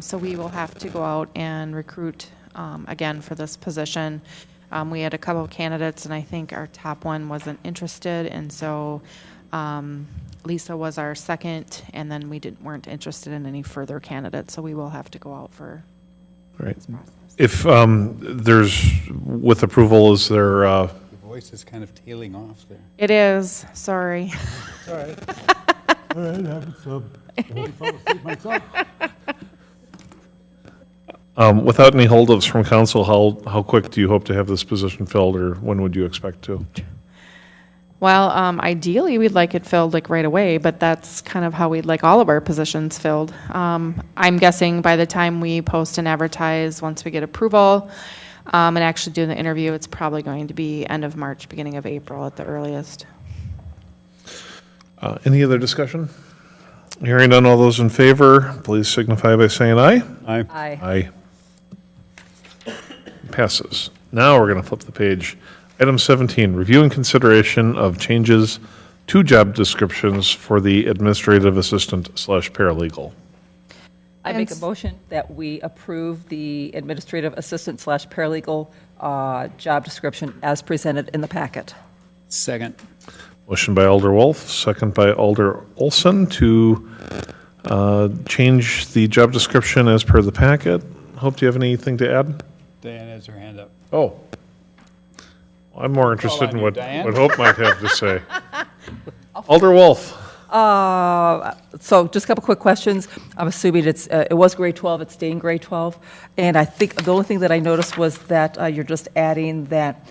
So we will have to go out and recruit again for this position. We had a couple of candidates, and I think our top one wasn't interested, and so Lisa was our second, and then we weren't interested in any further candidates, so we will have to go out for All right. this process. If there's, with approval, is there, Your voice is kind of tailing off there. It is, sorry. All right, I fall asleep myself. without any holdups from council, how quick do you hope to have this position filled, or when would you expect to? Well, ideally, we'd like it filled like right away, but that's kind of how we'd like all of our positions filled. I'm guessing by the time we post and advertise, once we get approval, and actually do the interview, it's probably going to be end of March, beginning of April at the earliest. Any other discussion? Hearing none, all those in favor, please signify by saying aye. Aye. Aye. Aye. Passes. Now we're going to flip the page. Item 17, review and consideration of changes to job descriptions for the administrative assistant/paralegal. I make a And- motion that we approve the administrative assistant/paralegal job description as presented in the packet. Second. Motion by Alder Wolf, second by Alder Olson to change the job description as per the packet. Hope, do you have anything to add? Diane has her hand up. Oh. I'm more interested on in you, what Diane. Hope might have to say. Alder Wolf. So just a couple quick questions. I'm assuming it was grade 12, it's staying grade 12. And I think the only thing that I noticed was that you're just adding that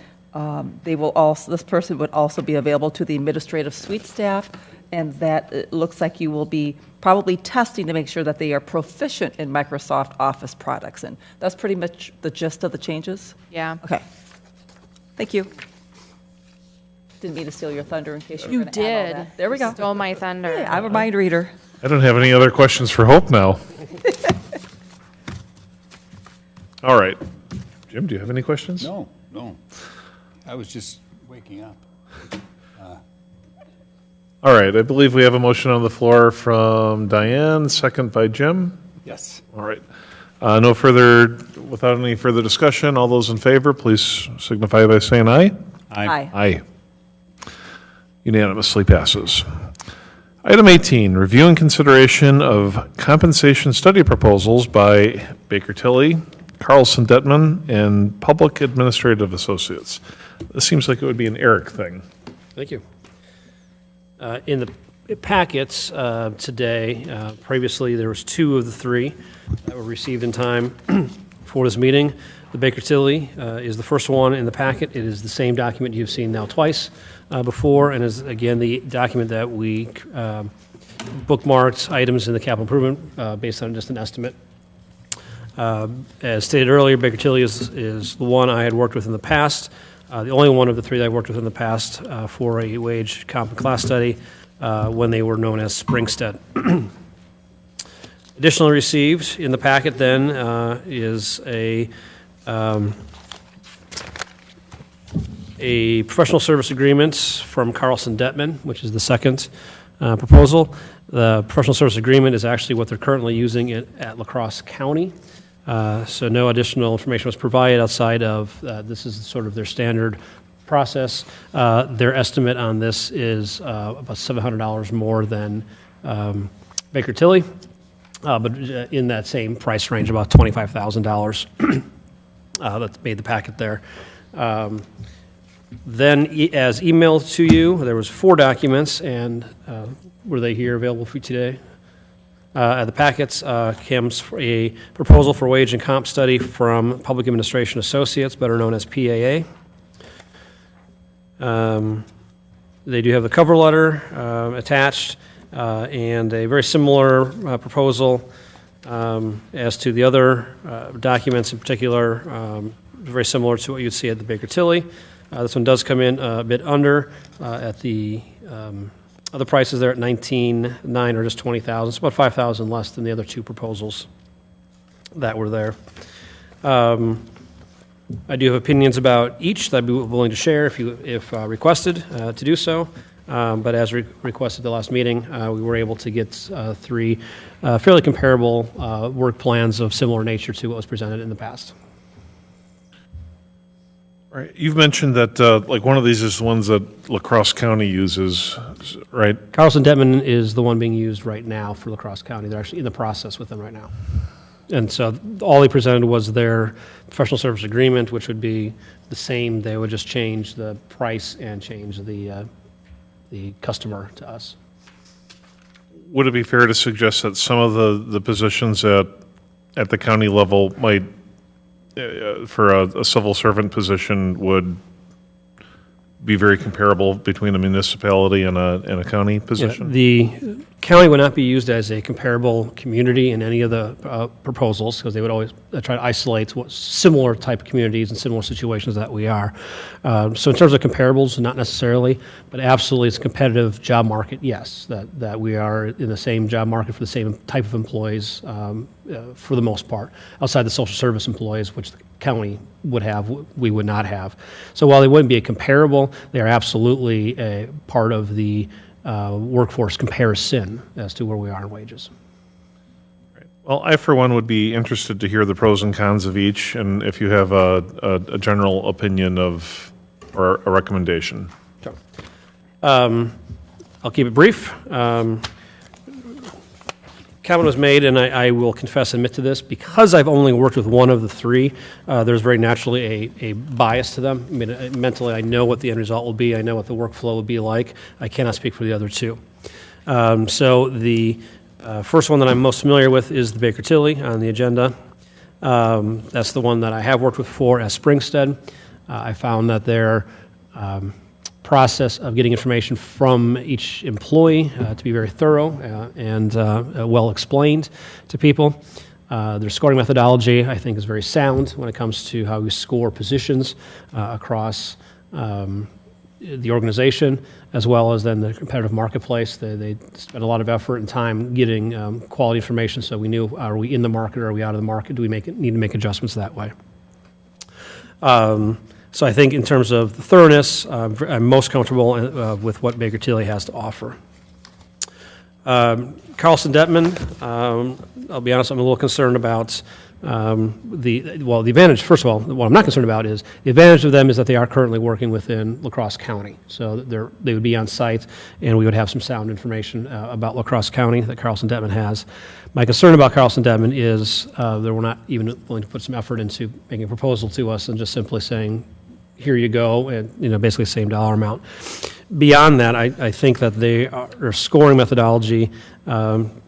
this person would also be available to the administrative suite staff, and that it looks like you will be probably testing to make sure that they are proficient in Microsoft Office products. And that's pretty much the gist of the changes? Yeah. Okay. Thank you. Didn't mean to steal your thunder in case you were You going to add all did. that. There we go. Stole my thunder. Hey, I'm a mind reader. I don't have any other questions for Hope now. All right. Jim, do you have any questions? No. I was just waking up. All right, I believe we have a motion on the floor from Diane, second by Jim. Yes. All right. Without any further discussion, all those in favor, please signify by saying aye. Aye. Aye. Unanimously passes. Item 18, review and consideration of compensation study proposals by Baker Tilly, Carlson Detman, and Public Administrative Associates. This seems like it would be an Eric thing. Thank you. In the packets today, previously there was two of the three that were received in time for this meeting. The Baker Tilly is the first one in the packet. It is the same document you've seen now twice before, and is again the document that we bookmarked items in the capital improvement based on just an estimate. As stated earlier, Baker Tilly is the one I had worked with in the past. The only one of the three that I worked with in the past for a wage comp and class study when they were known as Springstead. Additionally received in the packet then is a professional service agreement from Carlson Detman, which is the second proposal. The professional service agreement is actually what they're currently using at La Crosse County. So no additional information was provided outside of this is sort of their standard process. Their estimate on this is about $700 more than Baker Tilly, but in that same price range, about $25,000. That made the packet there. Then, as emailed to you, there was 4 documents, and were they here available for you today? The packets comes a proposal for wage and comp study from Public Administration Associates, better known as PAA. They do have the cover letter attached and a very similar proposal as to the other documents in particular, very similar to what you'd see at the Baker Tilly. This one does come in a bit under at the other prices there at $19,900 or just $20,000. It's about $5,000 less than the other 2 proposals that were there. I do have opinions about each that I'd be willing to share if requested to do so. But as requested the last meeting, we were able to get 3 fairly comparable work plans of similar nature to what was presented in the past. Right. You've mentioned that like one of these is the ones that La Crosse County uses, right? Carlson Detman is the one being used right now for La Crosse County. They're actually in the process with them right now. And so all they presented was their professional service agreement, which would be the same. They would just change the price and change the customer to us. Would it be fair to suggest that some of the positions at the county level might, for a civil servant position, would be very comparable between a municipality and a county position? The county would not be used as a comparable community in any of the proposals, because they would always try to isolate what similar type of communities and similar situations that we are. So in terms of comparables, not necessarily, but absolutely it's a competitive job market, yes, that we are in the same job market for the same type of employees for the most part. Outside the social service employees, which the county would have, we would not have. So while they wouldn't be a comparable, they are absolutely a part of the workforce comparison as to where we are in wages. Well, I, for one, would be interested to hear the pros and cons of each, and if you have a general opinion of, or a recommendation. Sure. I'll keep it brief. Comment was made, and I will confess, admit to this, because I've only worked with one of the three, there's very naturally a bias to them. I mean, mentally, I know what the end result will be. I know what the workflow will be like. I cannot speak for the other two. So the first one that I'm most familiar with is the Baker Tilly on the agenda. That's the one that I have worked with before as Springstead. I found that their process of getting information from each employee to be very thorough and well explained to people. Their scoring methodology, I think, is very sound when it comes to how we score positions across the organization, as well as then the competitive marketplace. They spend a lot of effort and time getting quality information, so we knew, are we in the market or are we out of the market? Do we need to make adjustments that way? So I think in terms of the thoroughness, I'm most comfortable with what Baker Tilly has to offer. Carlson Detman, I'll be honest, I'm a little concerned about the advantage. First of all, what I'm not concerned about is the advantage of them is that they are currently working within La Crosse County. So they would be on site, and we would have some sound information about La Crosse County that Carlson Detman has. My concern about Carlson Detman is they were not even willing to put some effort into making a proposal to us and just simply saying, here you go, and basically the same dollar amount. Beyond that, I think that their scoring methodology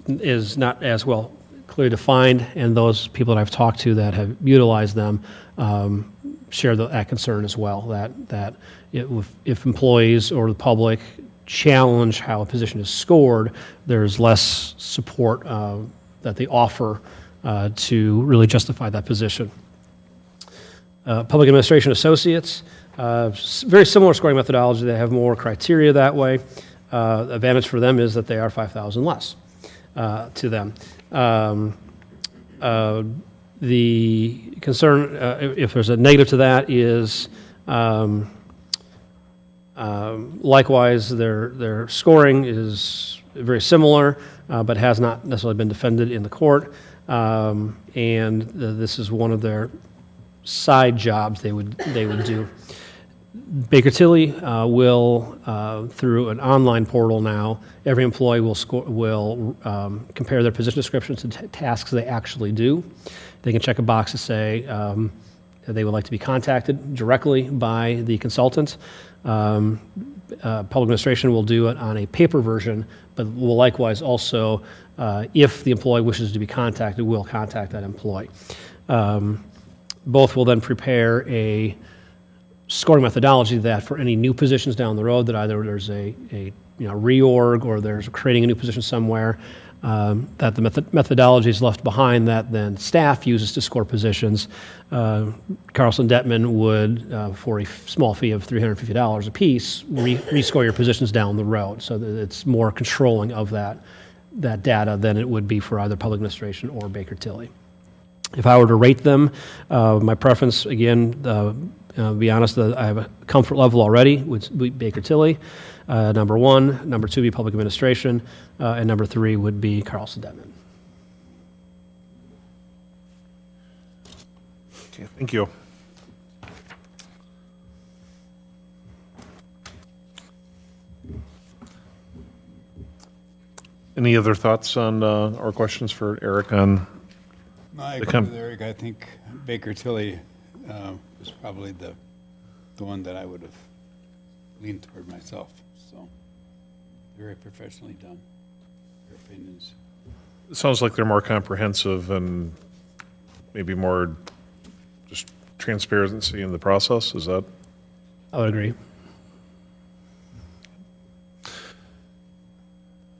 is not as well clearly defined, and those people that I've talked to that have utilized them share that concern as well, that if employees or the public challenge how a position is scored, there's less support that they offer to really justify that position. Public administration associates, very similar scoring methodology. They have more criteria that way. The advantage for them is that they are 5,000 less to them. The concern, if there's a negative to that, is likewise their scoring is very similar, but has not necessarily been defended in the court. And this is one of their side jobs they would do. Baker Tilly will, through an online portal now, every employee will compare their position descriptions to tasks they actually do. They can check a box to say they would like to be contacted directly by the consultant. Public administration will do it on a paper version, but will likewise also, if the employee wishes to be contacted, will contact that employee. Both will then prepare a scoring methodology that for any new positions down the road, that either there's a reorg or there's creating a new position somewhere, that the methodology is left behind that then staff uses to score positions. Carlson Detman would, for a small fee of $350 a piece, rescore your positions down the road, so that it's more controlling of that data than it would be for either public administration or Baker Tilly. If I were to rate them, my preference, again, be honest, I have a comfort level already with Baker Tilly. Number one, number two would be public administration, and number three would be Carlson Detman. Okay, thank you. Any other thoughts on or questions for Eric on? I agree with Eric. I think Baker Tilly was probably the one that I would have leaned toward myself. So very professionally done. Their opinions. It sounds like they're more comprehensive and maybe more just transparency in the process. Is that? I would agree.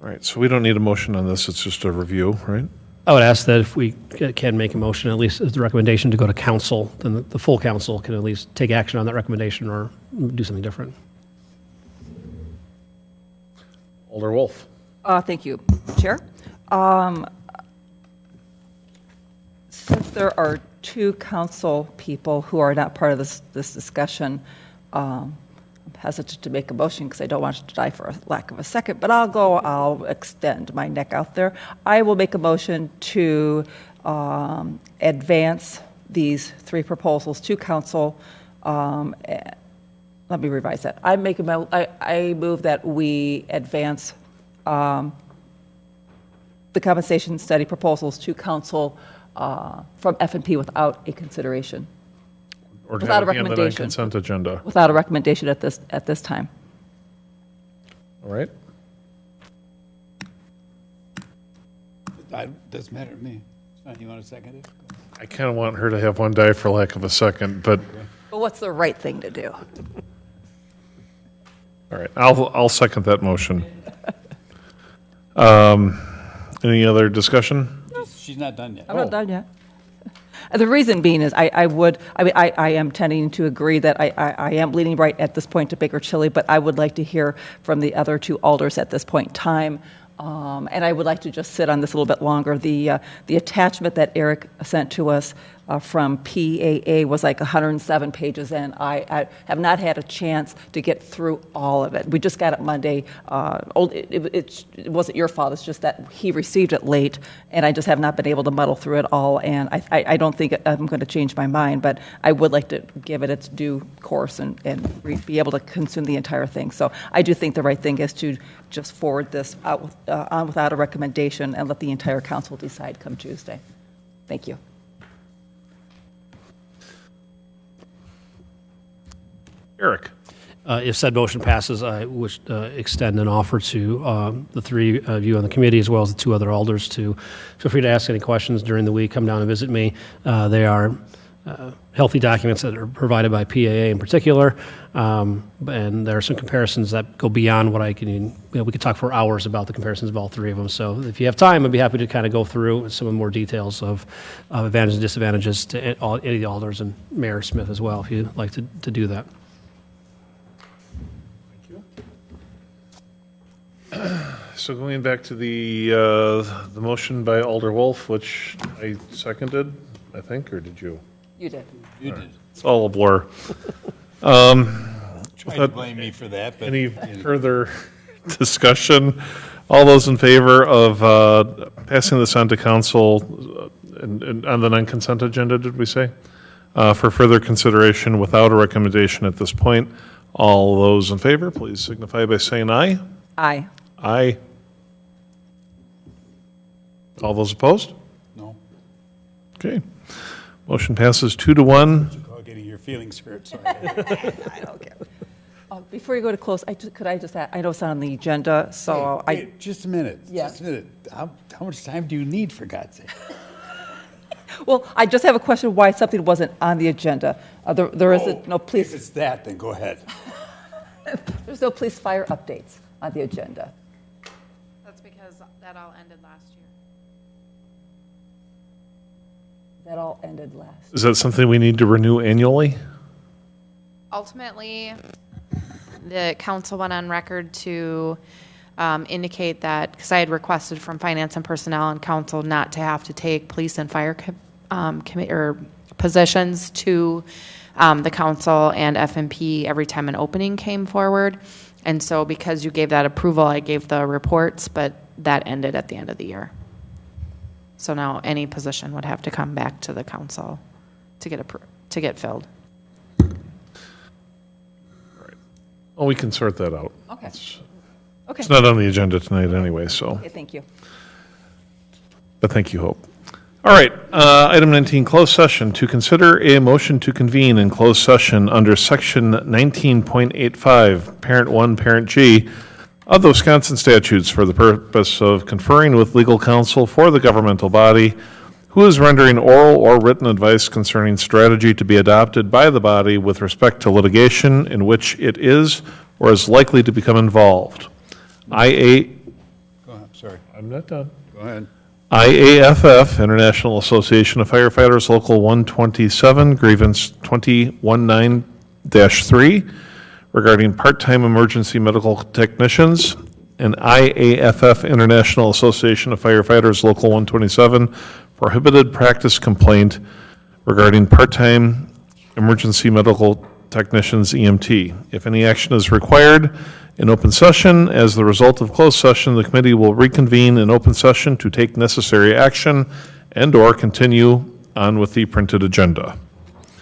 All right, so we don't need a motion on this. It's just a review, right? I would ask that if we can make a motion, at least as the recommendation to go to council, then the full council can at least take action on that recommendation or do something different. Alder Wolf. Thank you, Chair. Since there are two council people who are not part of this discussion, I'm hesitant to make a motion because I don't want it to die for a lack of a second, but I'll extend my neck out there. I will make a motion to advance these three proposals to council. Let me revise that. I move that we advance the compensation study proposals to council from F&P without a consideration, Or to Without have a it on the recommendation. non-consent agenda. without a recommendation at this time. All right? Doesn't matter to me. It's fine. You want to second it? I kind of want her to have one die for lack of a second, but, But what's the right thing to do? all right, I'll second that motion. Any other discussion? She's not done yet. I'm not done yet. The reason being is I am tending to agree that I am leaning right at this point to Baker Tilly, but I would like to hear from the other two alders at this point in time. And I would like to just sit on this a little bit longer. The attachment that Eric sent to us from PAA was like 107 pages, and I have not had a chance to get through all of it. We just got it Monday. It wasn't your fault. It's just that he received it late, and I just have not been able to muddle through it all. And I don't think I'm going to change my mind, but I would like to give it its due course and be able to consume the entire thing. So I do think the right thing is to just forward this out on without a recommendation and let the entire council decide come Tuesday. Thank you. Eric? If said motion passes, I would extend an offer to the three of you on the committee, as well as the two other alders, to feel free to ask any questions during the week. Come down and visit me. They are healthy documents that are provided by PAA in particular, and there are some comparisons that go beyond what I can. We could talk for hours about the comparisons of all three of them. So if you have time, I'd be happy to kind of go through some of the more details of advantages and disadvantages to any of the alders, and Mayor Smith as well, if you'd like to do that. So going back to the motion by Alder Wolf, which I seconded, I think, or did you? You did. You did. It's all a blur. Try to blame me for that, but Any further discussion? All those in favor of passing this on to council and on the non-consent agenda, did we say? For further consideration without a recommendation at this point. All those in favor, please signify by saying aye. Aye. Aye. All those opposed? no. Okay. Motion passes 2-1. Call getting your feelings hurt. Sorry. I don't care. Before you go to close, could I just add, I know it's not on the agenda, so Wait, just a minute. Yeah. Just a minute. How much time do you need, for God's sake? well, I just have a question why something wasn't on the agenda. There isn't no If police, it's that, then go ahead. there's no police fire updates on the agenda. That's because that all ended last year. That all ended last. Is that something we need to renew annually? Ultimately, the council went on record to indicate that, because I had requested from Finance and Personnel and Council not to have to take police and fire positions to the council and FMP every time an opening came forward. And so because you gave that approval, I gave the reports, but that ended at the end of the year. So now any position would have to come back to the council to get filled. Oh, we can sort that out. Okay. Okay. It's not on the agenda tonight anyway, so, Okay, thank you. but thank you, Hope. All right, item 19, closed session. To consider a motion to convene in closed session under section 19.85, parent 1, parent G, of the Wisconsin statutes for the purpose of conferring with legal counsel for the governmental body who is rendering oral or written advice concerning strategy to be adopted by the body with respect to litigation in which it is or is likely to become involved. Go ahead, sorry. I'm not done. Go ahead. IAFF, International Association of Firefighters, Local 127, grievance 2019-3, regarding part-time emergency medical technicians, and IAFF, International Association of Firefighters, Local 127, prohibited practice complaint regarding part-time emergency medical technicians EMT. If any action is required in open session, as the result of closed session, the committee will reconvene in open session to take necessary action and/or continue on with the printed agenda.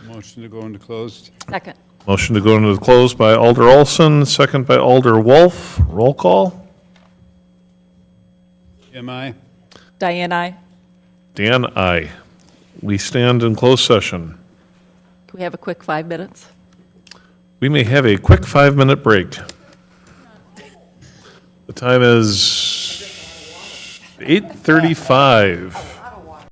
Motion to go into closed. Second. Motion to go into the close by Alder Olson, second by Alder Wolf. Roll call. Am I? Diane, aye. Dan, aye. We stand in closed session. Can we have a quick 5 minutes? We may have a quick 5-minute break. The time is 8:35.